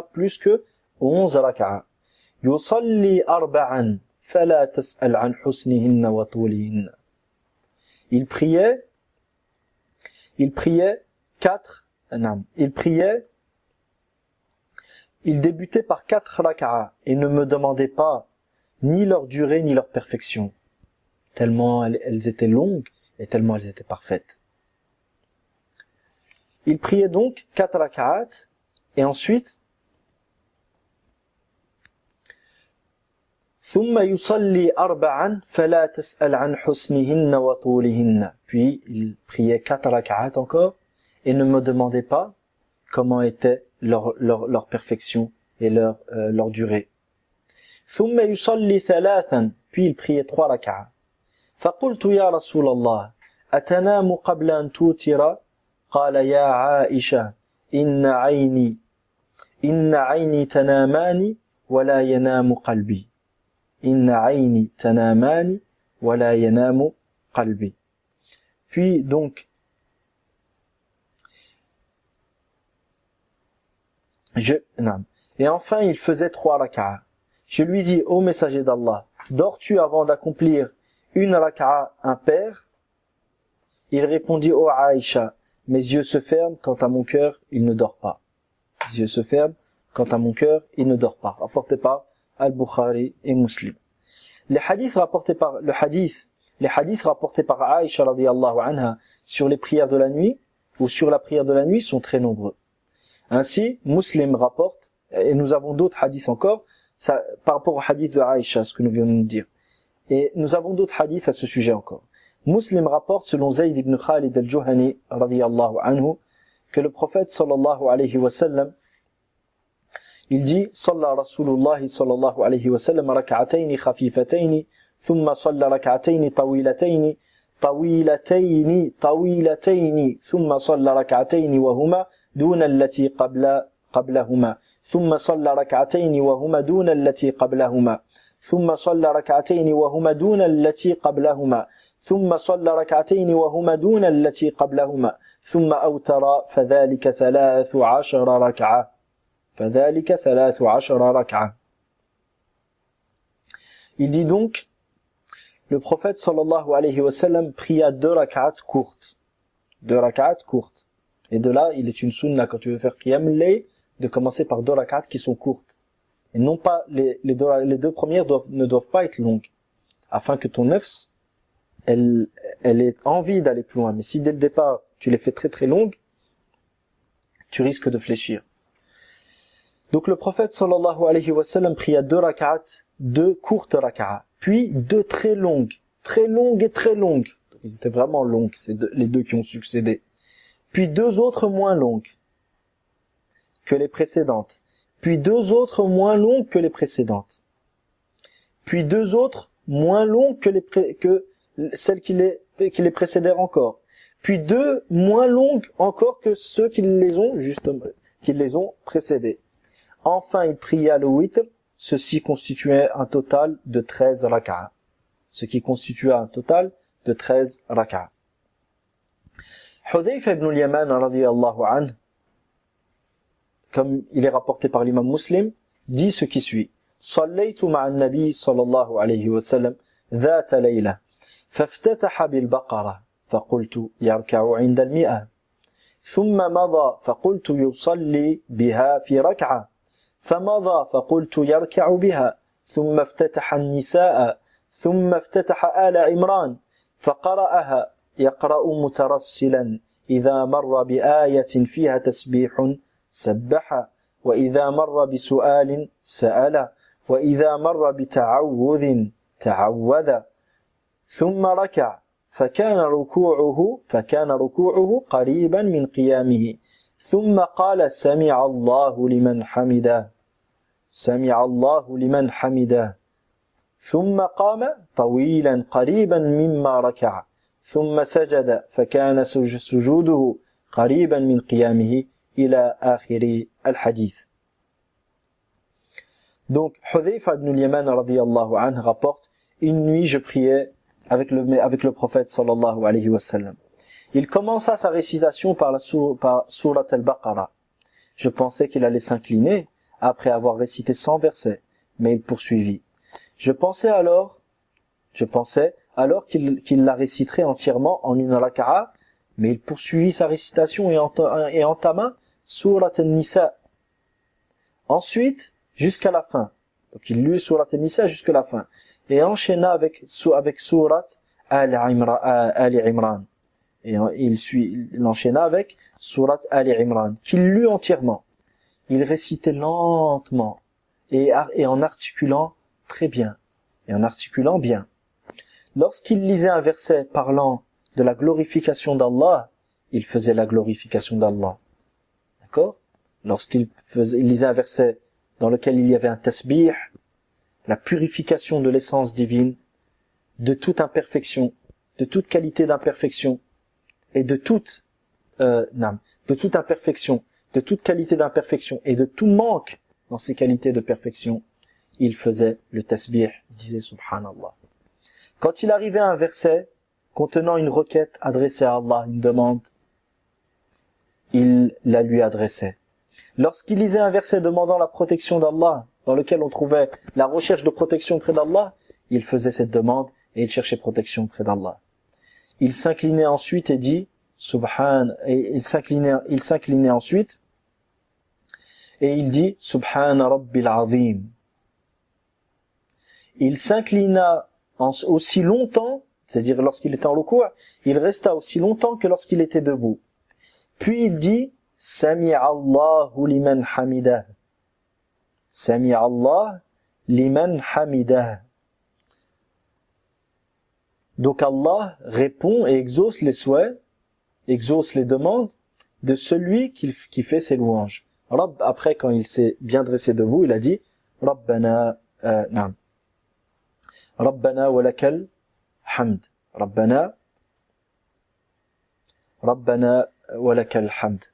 plus que 11 raka'a. Yusalli arba'an, fala tas'al an husnihinna wa tulihinna. Il priait 4, il débutait par 4 raka'a et ne me demandait pas ni leur durée ni leur perfection, tellement elles étaient longues et tellement elles étaient parfaites. Il priait donc 4 rak'at et ensuite ثم يصلي 4 فلا تسأل عن حسنهن وطولهن. Puis il priait 4 rak'at encore et ne me demandait pas comment était leur perfection et leur durée. ثم يصلي 3, puis il priait 3 rak'at. فقلت يا رسول الله أتنام قبل أن توتر؟ قال يا عائشة إن عيني تنامان ولا ينام قلبي. inna ayni tanamani wa la yanamu qalbi. Puis donc, et enfin il faisait 3 raka'a. Je lui dis, ô messager d'Allah, dors-tu avant d'accomplir une raka'a impaire? Il répondit, ô Aïcha, mes yeux se ferment, quant à mon cœur, il ne dort pas. Mes yeux se ferment, quant à mon cœur, il ne dort pas. Rapporté par Al-Bukhari et Muslim. Les hadiths rapportés par Aïcha radiyallahu anha sur les prières de la nuit ou sur la prière de la nuit sont très nombreux. Ainsi, Muslim rapporte, et nous avons d'autres hadiths encore, ça, par rapport au hadith de Aïcha, ce que nous venons de dire. Et nous avons d'autres hadiths à ce sujet encore. Muslim rapporte, selon Zayd ibn Khalid al-Juhani, radiyallahu anhu, que le prophète sallallahu alayhi wa sallam, il dit, Salla Rasulullah sallallahu alayhi wa sallam rak'atayni khafifatayni, thumma salla rak'atayni tawilatayni, thumma salla rak'atayni wa huma duna allati qablahuma, thumma salla rak'atayni wa huma duna allati qablahuma, thumma salla rak'atayni wa huma duna allati qablahuma, ثم صلى ركعتين وهما دون التي قبلهما ثم أوتر فذلك 13 ركعة Il dit donc, le prophète sallallahu alayhi wa sallam pria 2 rak'at courtes. Et de là, il est une sunna quand tu veux faire qiyam al-layl de commencer par 2 rak'at qui sont courtes. Et non pas, les deux premières ne doivent pas être longues. Afin que ton nafs, elle ait envie d'aller plus loin. Mais si dès le départ, tu les fais très très longues, tu risques de fléchir. Donc le prophète sallallahu alayhi wa sallam pria 2 rak'at, 2 courtes rak'at, puis 2 très longues et très longues. Donc, ils étaient vraiment longues, c'est les 2 qui ont succédé. Puis 2 autres moins longues que les précédentes. Puis 2 autres moins longues que les précédentes. Puis 2 autres moins longues que celles qui les précédèrent encore. Puis 2 moins longues encore que ceux qui les ont précédés. Enfin, il pria le witr, ceci constituait un total de 13 rak'a. Hudhayfa ibn al-Yaman radiyallahu anhu, comme il est rapporté par l'imam Muslim, dit ce qui suit. Sallaytu ma'a an-nabi sallallahu alayhi wa sallam dhata layla, faftataha bil baqara, faqultu yarka'u 'inda al-mi'a, thumma madha faqultu yusalli biha fi rak'a, فمضى فقلت يركع بها ثم افتتح النساء ثم افتتح آل عمران فقرأها يقرأ مترسلا إذا مر بآية فيها تسبيح سبح وإذا مر بسؤال سأل وإذا مر بتعوذ تعوذ ثم ركع فكان ركوعه قريبا من قيامه ثم قال سمع الله لمن حمده ثم قام طويلا قريبا مما ركع ثم سجد فكان سجوده قريبا من قيامه إلى آخر الحديث. Donc Hudhayfa ibn al-Yaman radiyallahu anhu rapporte, une nuit je priais avec le prophète sallallahu alayhi wa sallam. Il commença sa récitation par Surat al-Baqarah. Je pensais qu'il allait s'incliner après avoir récité 100 versets, mais il poursuivit. Je pensais alors qu'il la réciterait entièrement en une raka'a, mais il poursuivit sa récitation et entama Surat al-Nisa. Ensuite, jusqu'à la fin. Donc il lut Surat al-Nisa jusqu'à la fin. Et enchaîna avec Surat Al-Imran. Et il enchaîna avec Surat Al-Imran, qu'il lut entièrement. Il récitait lentement et en articulant très bien. Lorsqu'il lisait un verset parlant de la glorification d'Allah, il faisait la glorification d'Allah. D'accord? Lorsqu'il lisait un verset dans lequel il y avait un tasbih, la purification de l'essence divine, de toute imperfection, de toute qualité d'imperfection, et de toute imperfection, de toute qualité d'imperfection et de tout manque dans ces qualités de perfection, il faisait le tasbih, il disait Subhanallah. Quand il arrivait à un verset contenant une requête adressée à Allah, une demande, il la lui adressait. Lorsqu'il lisait un verset demandant la protection d'Allah, dans lequel on trouvait la recherche de protection près d'Allah, il faisait cette demande et il cherchait protection près d'Allah. Il s'inclinait ensuite et dit Subhan, et il s'inclinait ensuite et il dit Subhana Rabbil Azim. Il s'inclina aussi longtemps, c'est-à-dire lorsqu'il était en ruku', il resta aussi longtemps que lorsqu'il était debout. Puis il dit Sami'allahu liman hamidah. Sami'allah liman hamidah. Donc Allah répond et exauce les souhaits, exauce les demandes de celui qui fait ses louanges. Rabb, après, quand il s'est bien dressé debout, il a dit Rabbana, naam. Rabbana wa lakal hamd. Rabbana wa lakal hamd.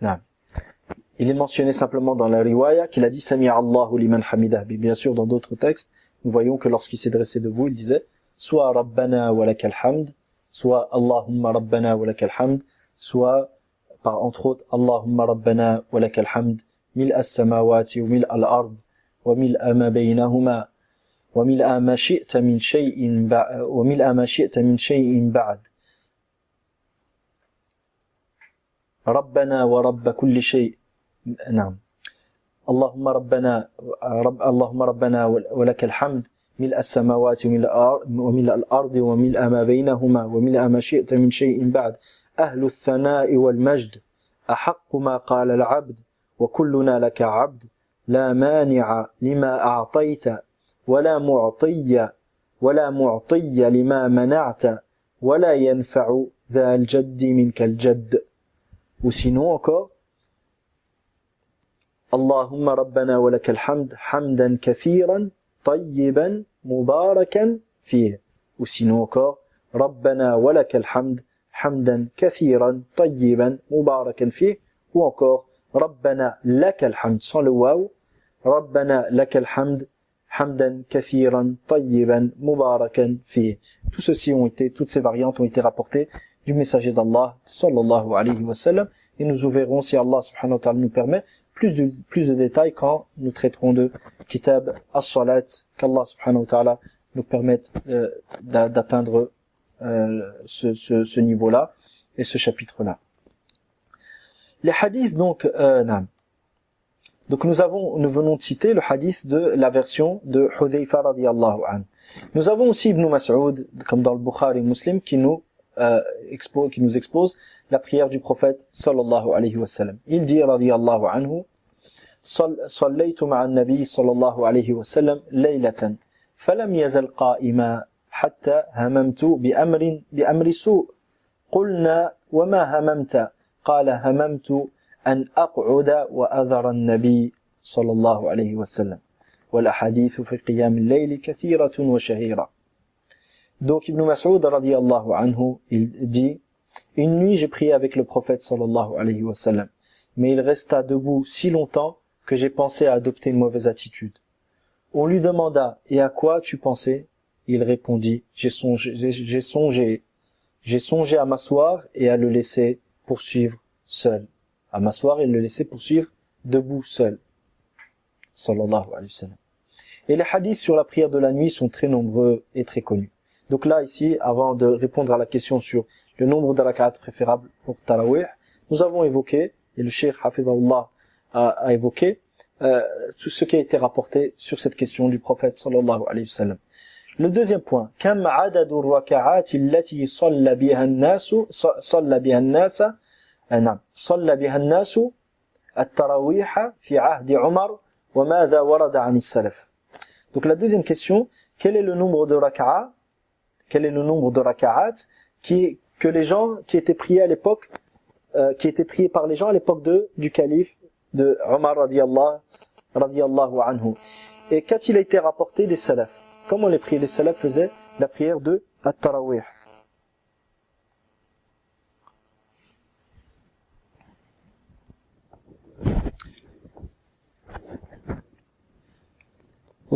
Naam. Il est mentionné simplement dans la riwaya qu'il a dit Sami'a Allahu liman hamidah. Mais bien sûr, dans d'autres textes, nous voyons que lorsqu'il s'est dressé debout, il disait soit Rabbana wa lakal hamd, soit Allahumma Rabbana wa lakal hamd, soit, par entre autres, Allahumma Rabbana wa lakal hamd, mil'a as-samawati wa mil'a al-ard, wa mil'a ma baynahuma, wa mil'a ma shi'ta min shay'in ba'd. Rabbana wa rabba kulli shay'. نعم اللهم ربنا ولك الحمد ملء السماوات وملء الأرض وملء ما بينهما وملء ما شئت من شيء بعد أهل الثناء والمجد أحق ما قال العبد وكلنا لك عبد لا مانع لما أعطيت ولا معطي لما منعت ولا ينفع ذا الجد منك الجد. Ou sinon encore اللهم ربنا ولك الحمد حمدا كثيرا طيبا مباركا فيه. Ou sinon encore ربنا ولك الحمد حمدا كثيرا طيبا مباركا فيه. Ou encore ربنا لك الحمد sans le waw. ربنا لك الحمد حمدا كثيرا طيبا مباركا فيه. Toutes ces variantes ont été rapportées du messager d'Allah sallallahu alayhi wa sallam, et nous verrons, si Allah subhanahu wa ta'ala nous permet, plus de détails quand nous traiterons de Kitab as-Salat, qu'Allah subhanahu wa ta'ala nous permette d'atteindre ce niveau-là et ce chapitre-là. Les hadiths donc, donc nous venons de citer le hadith de la version de Hudhayfa radiyallahu anhu. Nous avons aussi Ibn Mas'ud, comme dans le Bukhari Muslim, qui nous expose la prière du prophète sallallahu alayhi wa sallam. Il dit radiyallahu anhu صليت مع النبي صلى الله عليه وسلم ليلة فلم يزل قائما حتى هممت بأمر سوء قلنا وما هممت قال هممت أن أقعد وأذر النبي صلى الله عليه وسلم والأحاديث في قيام الليل كثيرة وشهيرة. Donc Ibn Mas'ud radiyallahu anhu, il dit une nuit j'ai prié avec le prophète sallallahu alayhi wa sallam, mais il resta debout si longtemps que j'ai pensé à adopter une mauvaise attitude. On lui demanda et à quoi tu pensais? Il répondit j'ai songé à m'asseoir et à le laisser poursuivre seul, à m'asseoir et le laisser poursuivre debout seul, sallallahu alayhi wa sallam. Et les hadiths sur la prière de la nuit sont très nombreux et très connus. Donc là, ici, avant de répondre à la question sur le nombre de rak'at préférable pour Tarawih, nous avons évoqué, et le Cheikh Hafidhahullah a évoqué, tout ce qui a été rapporté sur cette question du prophète sallallahu alayhi wa sallam. Le deuxième point, كم عدد الركعات التي صلى بها الناس التراويح في عهد عمر وماذا ورد عن السلف. Donc la deuxième question, quel est le nombre de rak'at que les gens qui étaient priés à l'époque, qui étaient priés par les gens à l'époque du calife de Omar radiyallahu anhu. Et quand il a été rapporté des salafs, comment les salafs faisaient la prière de at-tarawih.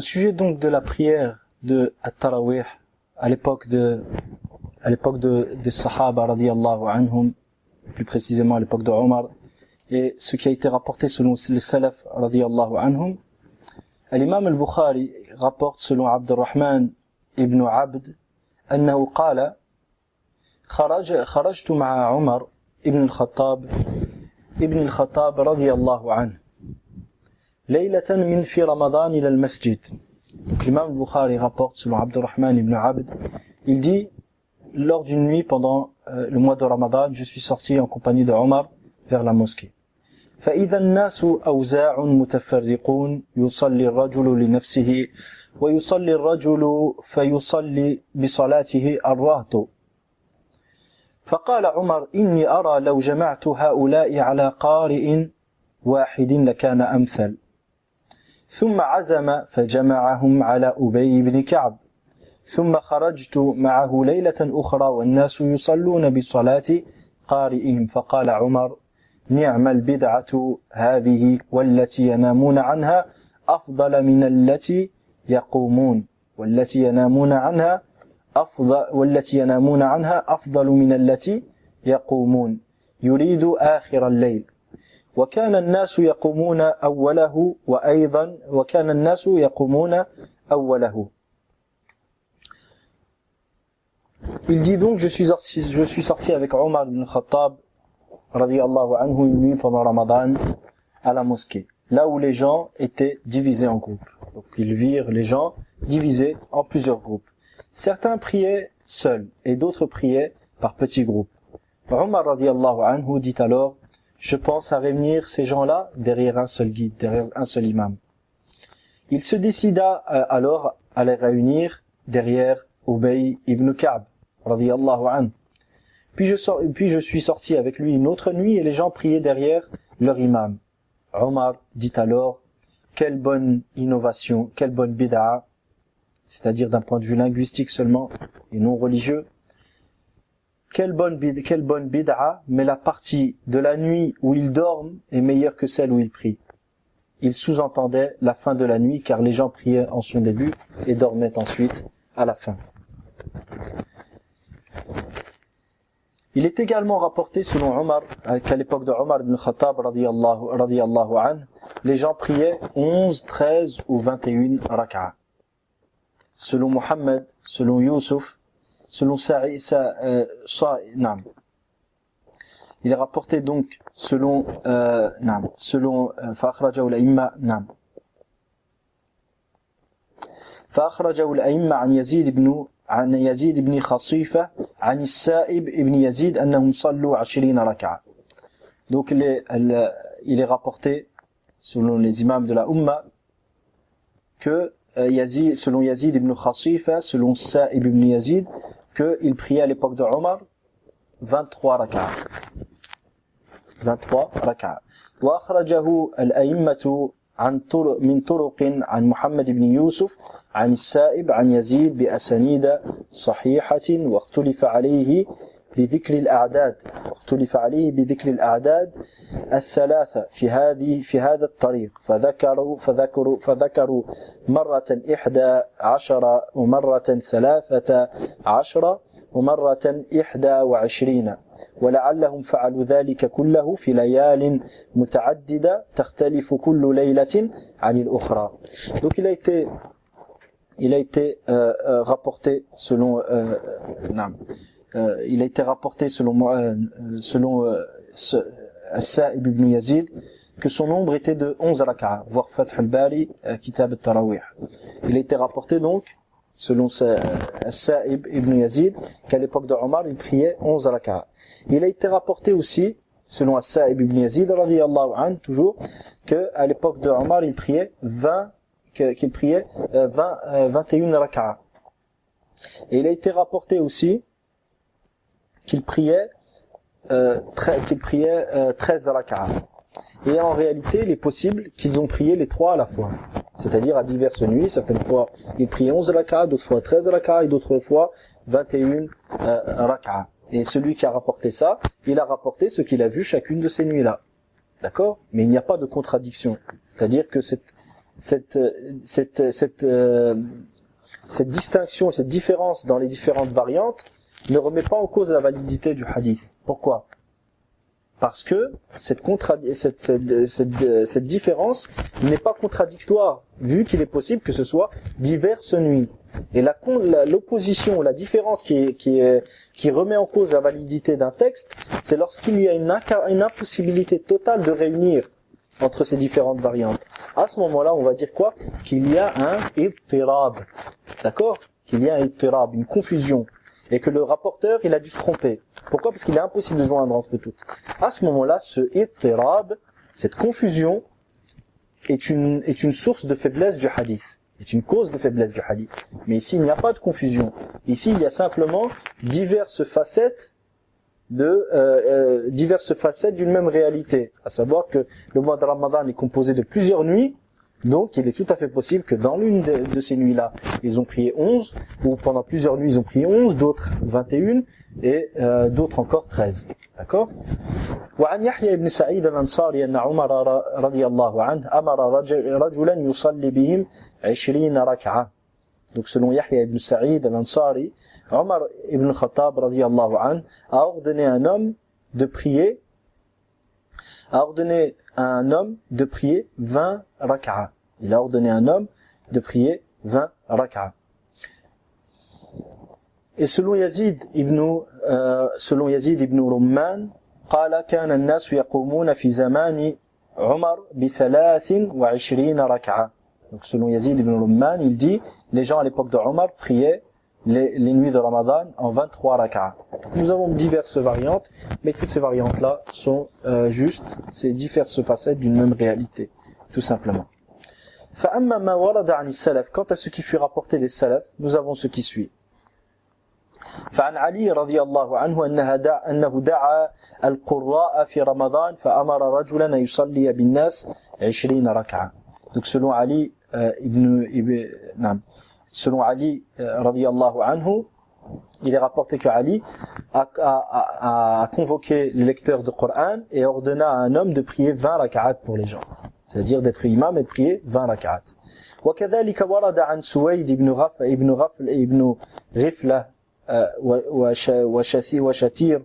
sujet donc de la prière de At-Tarawih à l'époque des Sahaba radiyallahu anhum, plus précisément à l'époque de Omar, et ce qui a été rapporté selon les Salaf radiyallahu anhum, l'imam al-Bukhari rapporte selon Abdurrahman ibn Abd أنه قال خرجت مع عمر ابن الخطاب رضي الله عنه ليلة من في رمضان إلى المسجد. Donc l'imam al-Bukhari rapporte selon Abdurrahman ibn Abd, il dit lors d'une nuit pendant le mois de Ramadan, je suis sorti en compagnie de Omar vers la mosquée. فإذا الناس أوزاع متفرقون يصلي الرجل لنفسه ويصلي الرجل فيصلي بصلاته الرهط. فقال عمر إني أرى لو جمعت هؤلاء على قارئ واحد لكان أمثل. ثم عزم فجمعهم على أبي بن كعب. ثم خرجت معه ليلة أخرى والناس يصلون بصلاة قارئهم. فقال عمر نعم البدعة هذه والتي ينامون عنها أفضل من التي يقومون والتي ينامون عنها أفضل من التي يقومون يريد آخر الليل. وكان الناس يقومون أوله وأيضا وكان الناس يقومون أوله. Il dit donc je suis sorti avec Omar ibn Khattab radiyallahu anhu une nuit pendant Ramadan à la mosquée, là où les gens étaient divisés en groupes. Donc ils virent les gens divisés en plusieurs groupes. Certains priaient seuls et d'autres priaient par petits groupes. Omar radiyallahu anhu dit alors, je pense à réunir ces gens-là derrière un seul guide, derrière un seul imam. Il se décida alors à les réunir derrière Ubay ibn Ka'b radiyallahu anhu. Puis je suis sorti avec lui une autre nuit et les gens priaient derrière leur imam. Omar dit alors, quelle bonne innovation, quelle bonne bid'a, c'est-à-dire d'un point de vue linguistique seulement et non religieux. Quelle bonne bid'a, mais la partie de la nuit où ils dorment est meilleure que celle où ils prient. Il sous-entendait la fin de la nuit car les gens priaient en son début et dormaient ensuite à la fin. Il est également rapporté selon Omar qu'à l'époque de Omar ibn Khattab radiyallahu anhu, les gens priaient 11, 13 ou 21 rak'a. Selon Muhammad, selon Yusuf, selon il est rapporté donc selon فأخرجه الأئمة عن يزيد بن خصيفة عن السائب ابن يزيد أنهم صلوا 20 ركعة. Donc il est rapporté selon les imams de la Ummah que selon Yazid ibn Khasifa, selon Sa'ib ibn Yazid, qu'il priait à l'époque de Omar 23 rak'a. 23 rak'a. وأخرجه الأئمة من طرق عن محمد بن يوسف عن السائب عن يزيد بأسانيد صحيحة واختلف عليه بذكر الأعداد الثلاثة في هذا الطريق فذكروا مرة 11 ومرة 13 ومرة 21 ولعلهم فعلوا ذلك كله في ليال متعددة تختلف كل ليلة عن الأخرى. Donc il a été rapporté selon Sa'ib ibn Yazid que son nombre était de 11 rak'a, voir Fath al-Bari, Kitab al-Tarawih. Il a été rapporté donc selon Sa'ib ibn Yazid qu'à l'époque de Omar il priait 11 rak'a. Il a été rapporté aussi selon Sa'ib ibn Yazid radiyallahu anhu toujours qu'à l'époque de Omar il priait 21 rak'a. Et il a été rapporté aussi qu'il priait 13 rak'a. Et en réalité, il est possible qu'ils ont prié les trois à la fois. C'est-à-dire à diverses nuits, certaines fois ils priaient 11 rak'a, d'autres fois 13 rak'a et d'autres fois 21 rak'a. Et celui qui a rapporté ça, il a rapporté ce qu'il a vu chacune de ces nuits-là. D'accord ? Mais il n'y a pas de contradiction. C'est-à-dire que cette distinction, cette différence dans les différentes variantes ne remet pas en cause la validité du hadith. Pourquoi? Parce que cette différence n'est pas contradictoire, vu qu'il est possible que ce soit diverses nuits. Et l'opposition, la différence qui remet en cause la validité d'un texte, c'est lorsqu'il y a une impossibilité totale de réunir entre ces différentes variantes. À ce moment-là, on va dire quoi? Qu'il y a un ittirab. D'accord? Qu'il y a un ittirab, une confusion. Et que le rapporteur, il a dû se tromper. Pourquoi? Parce qu'il est impossible de joindre entre toutes. À ce moment-là, ce ittirab, cette confusion, est une source de faiblesse du hadith. Est une cause de faiblesse du hadith. Mais ici, il n'y a pas de confusion. Ici, il y a simplement diverses facettes d'une même réalité. À savoir que le mois de Ramadan est composé de plusieurs nuits. Donc, il est tout à fait possible que dans l'une de ces nuits-là, ils ont prié 11, ou pendant plusieurs nuits, ils ont prié 11, d'autres 21, et d'autres encore 13. D'accord? وعن يحيى بن سعيد الأنصاري أن عمر رضي الله عنه أمر رجلا يصلي بهم 20 ركعة. Donc, selon Yahya ibn Sa'id al-Ansari, Omar ibn Khattab رضي الله عنه a ordonné à un homme de prier 20 raka'a. Il a ordonné à un homme de prier 20 raka'a. Et selon Yazid ibn Rumman, قال كان الناس يقومون في زمان عمر ب23 ركعة. Donc selon Yazid ibn Rumman, il dit, les gens à l'époque de Omar priaient les nuits de Ramadan en 23 raka'a. Donc nous avons diverses variantes, mais toutes ces variantes-là sont juste ces diverses facettes d'une même réalité, tout simplement. فأما ما ورد عن السلف, quant à ce qui fut rapporté des salaf, nous avons ce qui suit. فعن علي رضي الله عنه أنه دعا القراء في رمضان فأمر رجلا يصلي بالناس 20 ركعة. Donc selon Ali selon Ali radiyallahu anhu, il est rapporté que Ali a convoqué les lecteurs de Coran et ordonna à un homme de prier 20 rak'at pour les gens. C'est-à-dire d'être imam et prier 20 rak'at. وكذلك ورد عن سويد ابن غفلة وشتير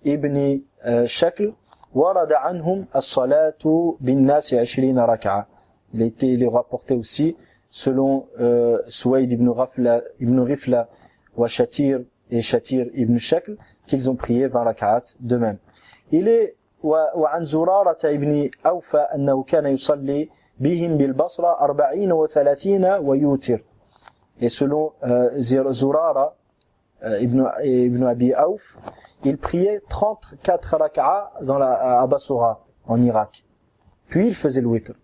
ابن شكل ورد عنهم الصلاة بالناس 20 ركعة. Il est rapporté aussi selon Suwayd ibn Rifla wa Shatir et Shatir ibn Shakl qu'ils ont prié 20 rak'at de même. Il est وعن زرارة ابن أوفى أنه كان يصلي بهم بالبصرة 40 و30 ويوتر. Et selon Zurara ibn Abi Auf, il priait 34 rak'a à Basra, en Irak. Puis il faisait le witr.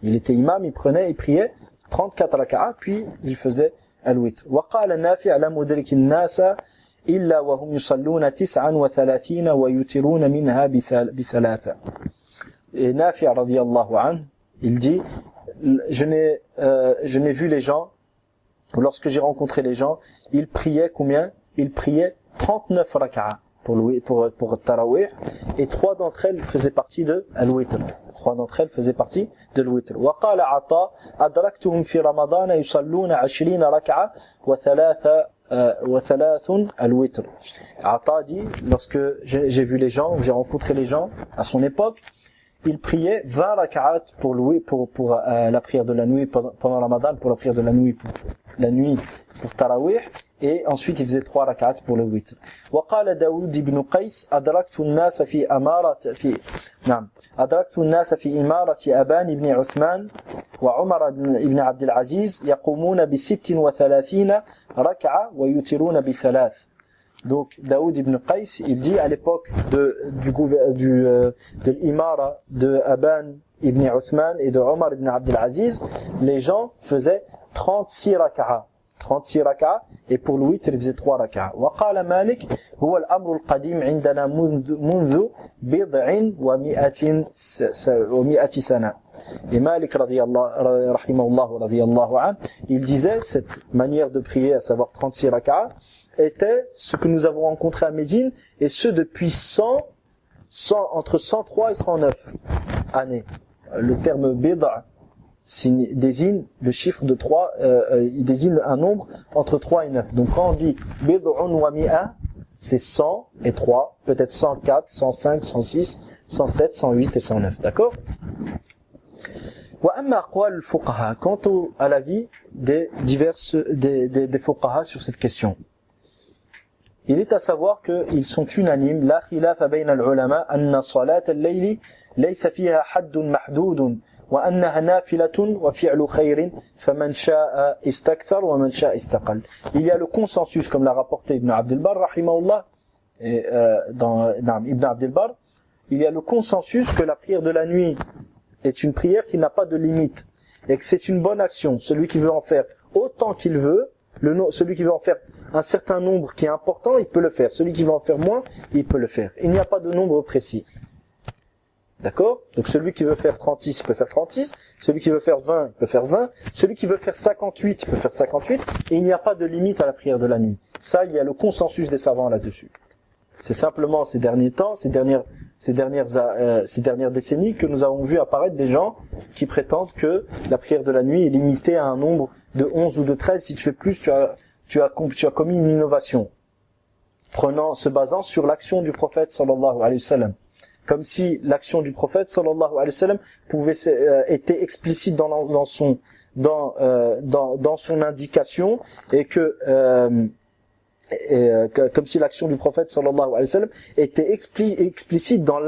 Il était imam, il priait 34 rak'a, puis il faisait le witr. وقال نافع لا مدرك الناس إلا وهم يصلون 39 ويوترون منها بثلاثة. Et Nafi' radiyallahu anhu, il dit, je n'ai vu les gens, lorsque j'ai rencontré les gens, ils priaient combien? Ils priaient 39 rak'a pour Tarawih, et 3 d'entre elles faisaient partie de al-witr. 3 d'entre elles faisaient partie de al-witr. وقال عطاء أدركتهم في رمضان يصلون 20 ركعة وثلاث الوتر. Ata dit, lorsque j'ai vu les gens, j'ai rencontré les gens à son époque, il priait 20 rak'at pour la prière de la nuit pendant Ramadan, pour la prière de la nuit pour Tarawih, et ensuite il faisait 3 rak'at pour le witr. وقال داود بن قيس أدركت الناس في إمارة أبان بن عثمان وعمر بن عبد العزيز يقومون ب36 ركعة ويوترون بثلاث. Donc Daoud ibn Qais, il dit à l'époque de l'Imara de Aban ibn Uthman et de Omar ibn Abdel Aziz, les gens faisaient 36 raka'a et pour le witr ils faisaient 3 raka'a. وقال مالك هو الأمر القديم عندنا منذ بضع ومئة سنة. Et Malik rahimahullah anhu, il disait cette manière de prier, à savoir 36 raka'a, était ce que nous avons rencontré à Médine, et ce depuis entre 103 et 109 années. Le terme bid'a, désigne le chiffre de 3, il désigne un nombre entre 3 et 9. Donc quand on dit bid'un wa mi'a, c'est 100 et 3, peut-être 104, 105, 106, 107, 108 et 109, d'accord? Wa amma aqwal al-fuqaha, quant à l'avis des fuqaha sur cette question. Il est à savoir qu'ils sont unanimes, la khilafa bayna al-ulama anna salat al-layli laysa fiha haddun mahdudun wa annaha nafilatun wa fi'lu khayrin faman sha'a istakthar wa man sha'a istaqal. Il y a le consensus, comme l'a rapporté Ibn Abd al-Barr rahimahullah, dans Ibn Abd al-Barr, il y a le consensus que la prière de la nuit est une prière qui n'a pas de limite et que c'est une bonne action. Celui qui veut en faire autant qu'il veut, celui qui veut en faire un certain nombre qui est important, il peut le faire. Celui qui veut en faire moins, il peut le faire. Il n'y a pas de nombre précis. D'accord? Donc celui qui veut faire 36, il peut faire 36. Celui qui veut faire 20, il peut faire 20. Celui qui veut faire 58, il peut faire 58. Et il n'y a pas de limite à la prière de la nuit. Ça, il y a le consensus des savants là-dessus. C'est simplement ces derniers temps, ces dernières décennies que nous avons vu apparaître des gens qui prétendent que la prière de la nuit est limitée à un nombre de 11 ou de 13. Si tu fais plus, tu as commis une innovation. Se basant sur l'action du prophète sallallahu alayhi wa sallam. Comme si l'action du prophète sallallahu alayhi wa sallam était explicite dans son indication et comme si l'action du prophète sallallahu alayhi wa sallam était explicite dans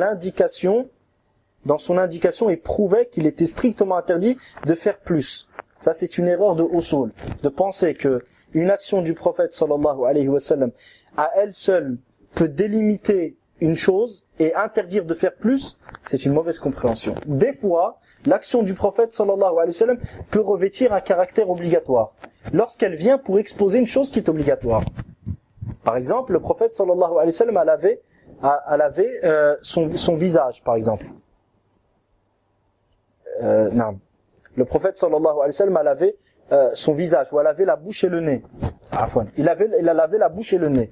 son indication et prouvait qu'il était strictement interdit de faire plus. Ça, c'est une erreur de usul, de penser que une action du prophète sallallahu alayhi wa sallam à elle seule peut délimiter une chose et interdire de faire plus. C'est une mauvaise compréhension. Des fois, l'action du prophète sallallahu alayhi wa sallam peut revêtir un caractère obligatoire lorsqu'elle vient pour exposer une chose qui est obligatoire. Par exemple, le prophète sallallahu alayhi wa sallam a lavé son visage, par exemple. Non. Le prophète sallallahu alayhi wa sallam a lavé son visage, ou a lavé la bouche et le nez. Il a lavé la bouche et le nez.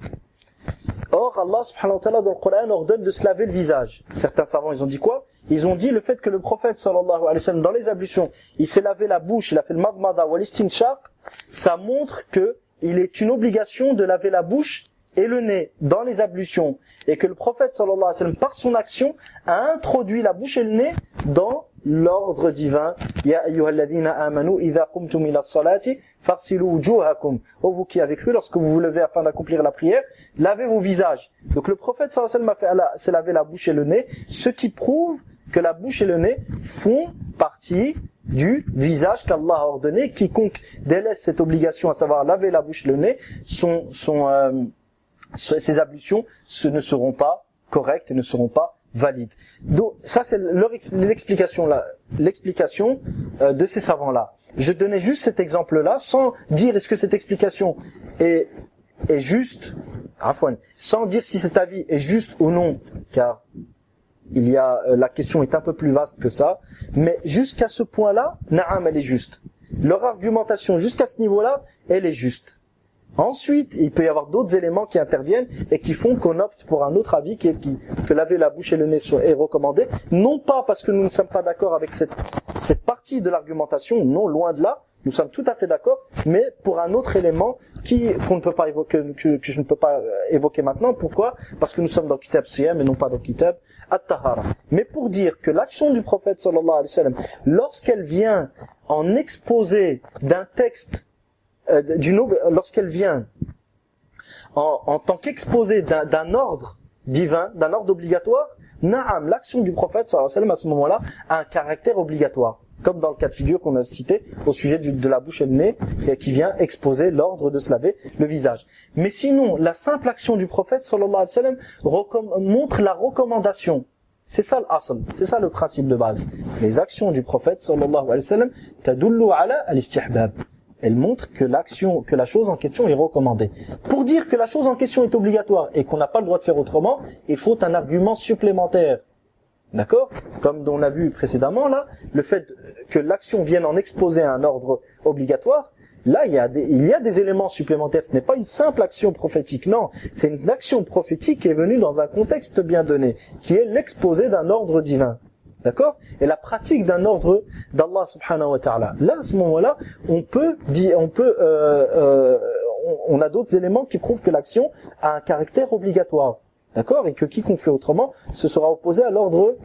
Or, Allah subhanahu wa ta'ala dans le Coran ordonne de se laver le visage. Certains savants, ils ont dit quoi? Ils ont dit le fait que le prophète sallallahu alayhi wa sallam, dans les ablutions, il s'est lavé la bouche, il a fait le madmada wal istinshaq, ça montre que il est une obligation de laver la bouche et le nez dans les ablutions. Et que le prophète sallallahu alayhi wa sallam, par son action, a introduit la bouche et le nez dans l'ordre divin. Ya ayyuhalladhina amanu idha qumtum ila as-salati farsilu wujuhakum. Oh, vous qui avez cru, lorsque vous vous levez afin d'accomplir la prière, lavez vos visages. Donc le prophète sallallahu alayhi wa sallam s'est lavé la bouche et le nez, ce qui prouve que la bouche et le nez font partie du visage qu'Allah a ordonné. Quiconque délaisse cette obligation, à savoir laver la bouche et le nez, ces ablutions ne seront pas correctes et ne seront pas valides. Donc ça c'est l'explication de ces savants là. Je donnais juste cet exemple là sans dire est-ce que cette explication est juste, sans dire si cet avis est juste ou non, car la question est un peu plus vaste que ça, mais jusqu'à ce point-là, na'am, elle est juste. Leur argumentation jusqu'à ce niveau-là, elle est juste. Ensuite, il peut y avoir d'autres éléments qui interviennent et qui font qu'on opte pour un autre avis que laver la bouche et le nez est recommandé, non pas parce que nous ne sommes pas d'accord avec cette partie de l'argumentation, non, loin de là, nous sommes tout à fait d'accord, mais pour un autre élément qu'on ne peut pas évoquer, que je ne peux pas évoquer maintenant. Pourquoi? Parce que nous sommes dans Kitab Siyam et non pas dans Kitab At-Tahara. Mais pour dire que l'action du prophète sallallahu alayhi wa sallam, lorsqu'elle vient en exposé d'un texte, lorsqu'elle vient en tant qu'exposé d'un ordre divin, d'un ordre obligatoire, na'am, l'action du prophète sallallahu alayhi wa sallam à ce moment-là a un caractère obligatoire. Comme dans le cas de figure qu'on a cité au sujet de la bouche et le nez, qui vient exposer l'ordre de se laver le visage. Mais sinon, la simple action du prophète sallallahu alayhi wa sallam montre la recommandation. C'est ça l'asl, c'est ça le principe de base. Les actions du prophète sallallahu alayhi wa sallam tadullu ala al-istihbab. Elle montre que la chose en question est recommandée. Pour dire que la chose en question est obligatoire et qu'on n'a pas le droit de faire autrement, il faut un argument supplémentaire. D'accord? Comme on a vu précédemment là, le fait que l'action vienne en exposer un ordre obligatoire, là il y a des éléments supplémentaires. Ce n'est pas une simple action prophétique, non. C'est une action prophétique qui est venue dans un contexte bien donné, qui est l'exposé d'un ordre divin. D'accord? Et la pratique d'un ordre d'Allah subhanahu wa ta'ala. Là, à ce moment-là, on a d'autres éléments qui prouvent que l'action a un caractère obligatoire. D'accord? Et que quiconque fait autrement, ce sera opposé à l'ordre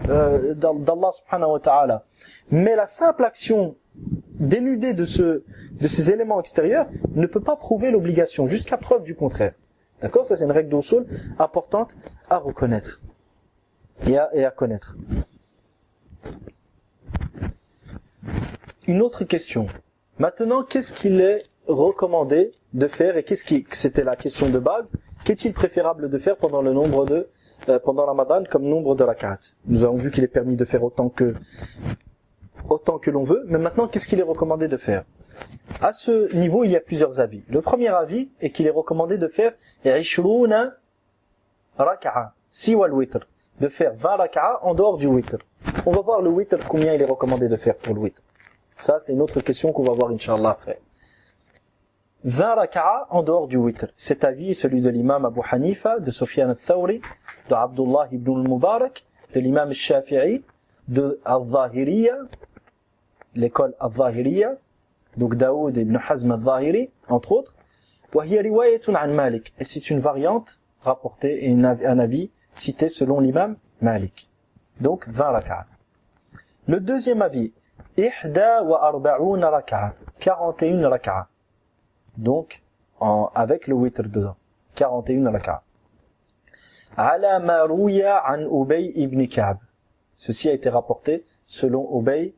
d'Allah subhanahu wa ta'ala. Mais la simple action dénudée de ces éléments extérieurs ne peut pas prouver l'obligation, jusqu'à preuve du contraire. D'accord? Ça, c'est une règle d'usul importante à reconnaître et à connaître. Une autre question. Maintenant, qu'est-ce qu'il est recommandé de faire et c'était la question de base, qu'est-il préférable de faire pendant Ramadan comme nombre de rak'at? Nous avons vu qu'il est permis de faire autant que l'on veut, mais maintenant, qu'est-ce qu'il est recommandé de faire? À ce niveau, il y a plusieurs avis. Le premier avis est qu'il est recommandé de faire 20 rak'a, siwa al-witr, de faire 20 rak'a en dehors du witr. On va voir le witr, combien il est recommandé de faire pour le witr. Ça, c'est une autre question qu'on va voir, Inch'Allah, après. 20 rak'a en dehors du witr. Cet avis est celui de l'imam Abu Hanifa, de Sufyan al-Thawri, de Abdullah ibn al-Mubarak, de l'imam al-Shafi'i, de al-Zahiriya, l'école al-Zahiriya, donc Daoud ibn Hazm al-Zahiri, entre autres. وهي رواية عن Malik. Et c'est une variante rapportée et un avis cité selon l'imam Malik. Donc 20 rak'a. Le deuxième avis, 41 rak'a, 41 rak'a. Donc avec le witr dedans, 41 rak'a. Ala ma rouya an Ubay ibn Ka'b. Ceci a été rapporté selon Ubay.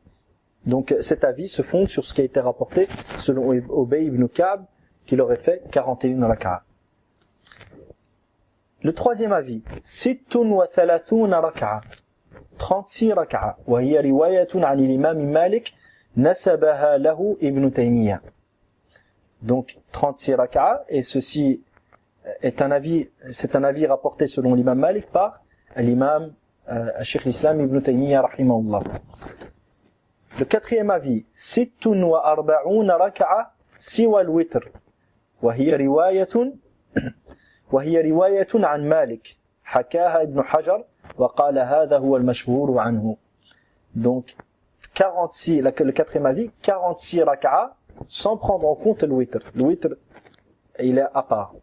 Donc cet avis se fonde sur ce qui a été rapporté selon Ubay ibn Ka'b, qu'il aurait fait 41 rak'a. Le troisième avis, 36 rak'a, 36 rak'a, wa hiya riwayatun 'an l'imam Malik nasabaha lahu ibn Taymiyyah. Donc 36 rak'a, et ceci c'est un avis rapporté selon l'imam Malik par l'imam Cheikh l'Islam ibn Taymiyyah rahimahullah. Le quatrième avis, 46 rak'a siwa al-witr, wa hiya riwayatun 'an Malik hakaha ibn Hajar wa qala hadha huwa al-mashhur 'anhu. Donc 46, le quatrième avis, 46 rak'a sans prendre en compte le witr. Le witr, il est à part.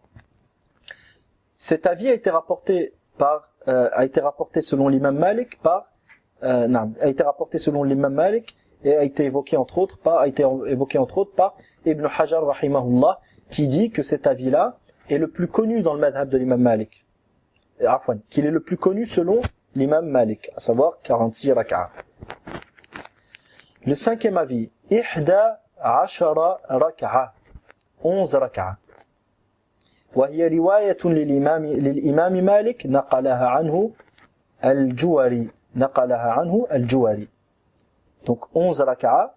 Cet avis a été rapporté selon l'imam Malik et a été évoqué entre autres par Ibn Hajar rahimahullah, qui dit que cet avis-là est le plus connu dans le madhab de l'imam Malik. Qu'il est le plus connu selon l'imam Malik, à savoir 46 rak'a. Le cinquième avis, 11 rak'a, 11 rak'a. وهي رواية للإمام مالك نقلها عنه الجواري. Donc 11 rak'a,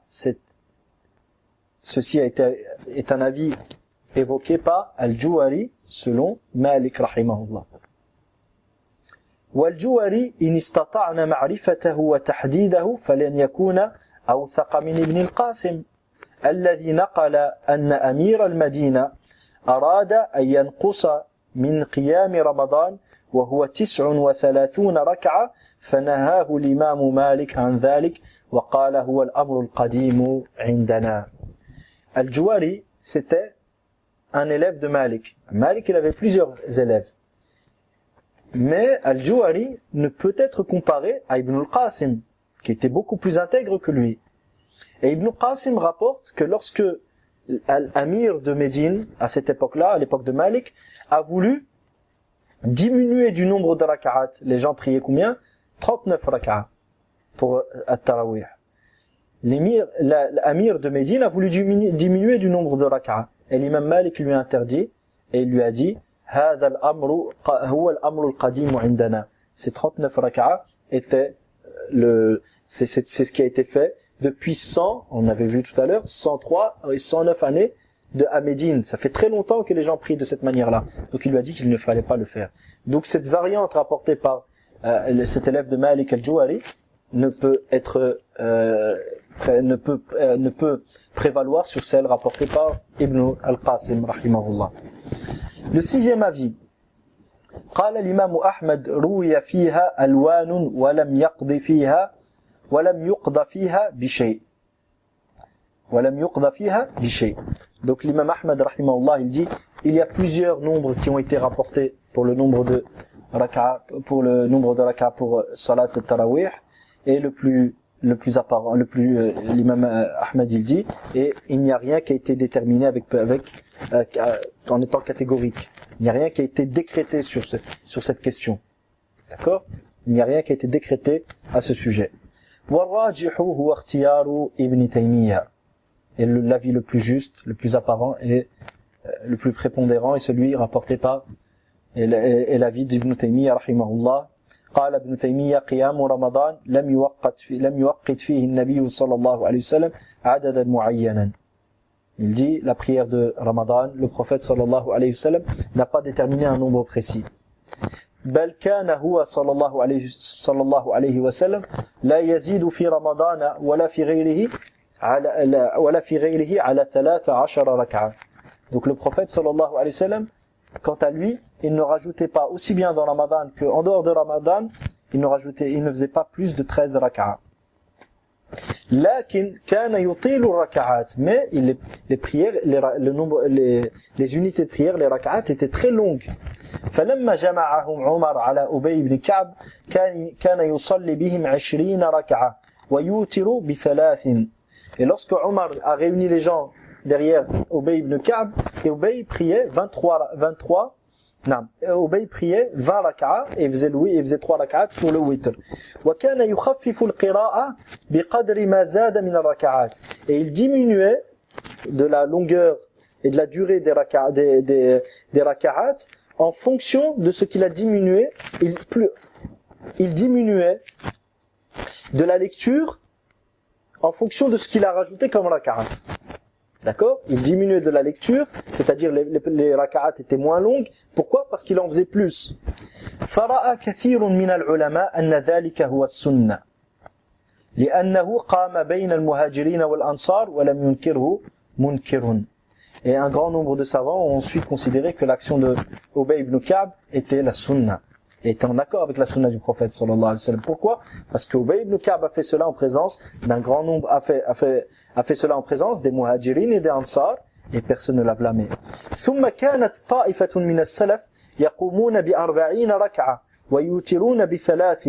ceci est un avis évoqué par Al-Juwari selon Malik rahimahullah. والجواري إن استطعنا معرفته وتحديده فلن يكون أوثق من ابن القاسم الذي نقل أن أمير المدينة أراد أن ينقص من قيام رمضان وهو 39 ركعة فنهاه الإمام مالك عن ذلك وقال هو الأمر القديم عندنا. Al-Juwari, c'était un élève de Malik. Malik, il avait plusieurs élèves. Mais Al-Juwari ne peut être comparé à Ibn al-Qasim, qui était beaucoup plus intègre que lui. Et Ibn al-Qasim rapporte que lorsque l'Amir de Médine, à cette époque-là, à l'époque de Malik, a voulu diminuer du nombre de rak'at. Les gens priaient combien? 39 rak'at pour At-Tarawih. L'Amir de Médine a voulu diminuer du nombre de rak'at. Et l'imam Malik lui a interdit et il lui a dit هذا الأمر هو الأمر القديم عندنا. Ces 39 rak'at étaient c'est ce qui a été fait depuis 100, on avait vu tout à l'heure, 103 et 109 années à Médine. Ça fait très longtemps que les gens prient de cette manière-là. Donc il lui a dit qu'il ne fallait pas le faire. Donc cette variante rapportée par cet élève de Malik al-Juwari ne peut prévaloir sur celle rapportée par Ibn al-Qasim rahimahullah. Le sixième avis. قال الإمام أحمد روي فيها ألوان ولم يقض فيها ولم يقضى فيها بشيء. ولم يقضى فيها بشيء. Donc l'imam Ahmad rahimahullah, il dit il y a plusieurs nombres qui ont été rapportés pour le nombre de raka'a pour salat al-tarawih, et le plus apparent, l'imam Ahmad il dit, et il n'y a rien qui a été déterminé en étant catégorique. Il n'y a rien qui a été décrété sur cette question. D'accord? Il n'y a rien qui a été décrété à ce sujet. وَالرَّاجِحُ هُوَ اخْتِيَارُ ابْنِ تَيْمِيَّةَ. Et l'avis le plus juste, le plus apparent et le plus prépondérant est celui rapporté par et l'avis d'Ibn Taymiyyah rahimahullah. قال ابن تيمية قيام رمضان لم يوقت فيه النبي صلى الله عليه وسلم عددا معينا. Il dit la prière de Ramadan, le prophète sallallahu alayhi wa sallam n'a pas déterminé un nombre précis. بل كان هو صلى الله عليه وسلم لا يزيد في رمضان ولا في غيره على 13 ركعة. Donc le prophète sallallahu alayhi wa sallam, quant à lui, il ne rajoutait pas aussi bien dans Ramadan qu'en dehors de Ramadan, il ne faisait pas plus de 13 raka'a. لكن كان يطيل الركعات, mais les prières, les unités de prière, les raka'at étaient très longues. فلما جمعهم عمر على أبي بن كعب كان يصلي بهم 20 ركعة ويوتر بثلاث. Et lorsque Omar a réuni les gens derrière Ubay ibn Ka'b, et Ubay priait 20 raka'a et faisait 3 raka'at pour le witr. وكان يخفف القراءة بقدر ما زاد من الركعات. Et il diminuait de la longueur et de la durée des raka'at en fonction de ce qu'il a diminué. Il diminuait de la lecture en fonction de ce qu'il a rajouté comme raka'at. D'accord? Il diminuait de la lecture, c'est-à-dire les raka'at étaient moins longues. Pourquoi? Parce qu'il en faisait plus. فَرَأَى كَثِيرٌ مِنَ الْعُلَمَاء أَنَّ ذَلِكَ هُوَ السُّنَّةِ لِأَنَّهُ قَامَ بَيْنَ الْمُهَاجِرِينَ وَالْأَنصَارِ وَلَمْ يُنْكِرْهُ مُنْكِرٌ. Et un grand nombre de savants ont ensuite considéré que l'action de Ubay ibn Ka'b était la sunna, et était en accord avec la sunna du prophète sallallahu alayhi wa sallam. Pourquoi? Parce que Ubay ibn Ka'b a fait cela en présence d'un grand nombre, a fait cela en présence des muhajirin et des ansar, et personne ne l'a blâmé. ثم كانت طائفة من السلف يقومون ب40 ركعة ويوترون بثلاث.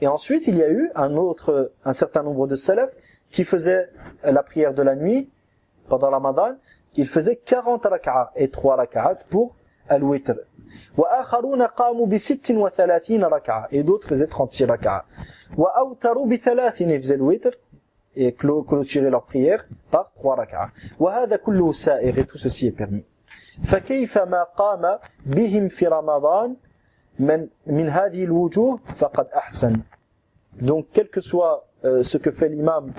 Et ensuite il y a eu un certain nombre de salaf qui faisaient la prière de la nuit pendant Ramadan. Ils faisaient 40 raka'a et 3 raka'at pour al-witr. وآخرون قاموا ب36 ركعة, et d'autres faisaient 36 raka'a. وأوتروا بثلاث, et faisaient le witr et clôturer leur prière par 3 raka'a. وهذا كله سائغ, et tout ceci est permis. فكيف ما قام بهم في رمضان من هذه الوجوه فقد أحسن. Donc quel que soit ce que fait l'imam,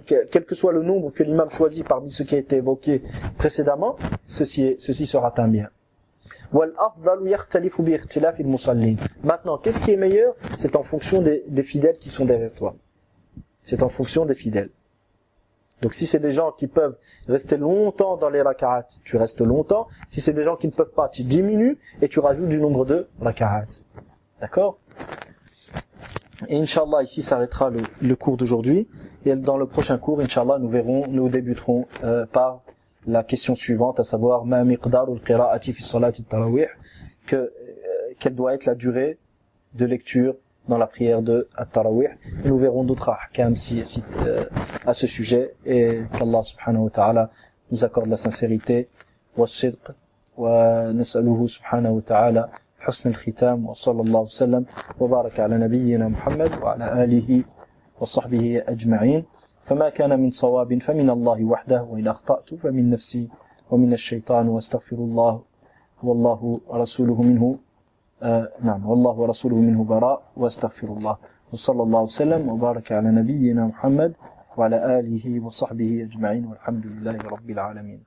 quel que soit le nombre que l'imam choisit parmi ce qui a été évoqué précédemment, ceci sera un bien. Maintenant, qu'est-ce qui est meilleur? C'est en fonction des fidèles qui sont derrière toi. C'est en fonction des fidèles. Donc si c'est des gens qui peuvent rester longtemps dans les raka'at, tu restes longtemps. Si c'est des gens qui ne peuvent pas, tu diminues et tu rajoutes du nombre de raka'at. D'accord? Et Inch'Allah, ici s'arrêtera le cours d'aujourd'hui. Et dans le prochain cours, Inch'Allah, nous débuterons par la question suivante, à savoir ma miqdarul qira'ati fi salati at-tarawih, quelle doit être la durée de lecture dans la prière de at-tarawih. Nous verrons d'autres ahkam à ce sujet, et qu'Allah subhanahu wa ta'ala nous accorde la sincérité wa sidq, wa nas'aluhu subhanahu wa ta'ala حسن الختام. وصلى الله وسلم وبارك على نبينا محمد وعلى آله وصحبه أجمعين. فما كان من صواب فمن الله وحده، وإن أخطأت فمن نفسي ومن الشيطان، واستغفر الله والله ورسوله منه والله ورسوله منه براء، واستغفر الله. وصلى الله وسلم وبارك على نبينا محمد وعلى آله وصحبه أجمعين، والحمد لله رب العالمين.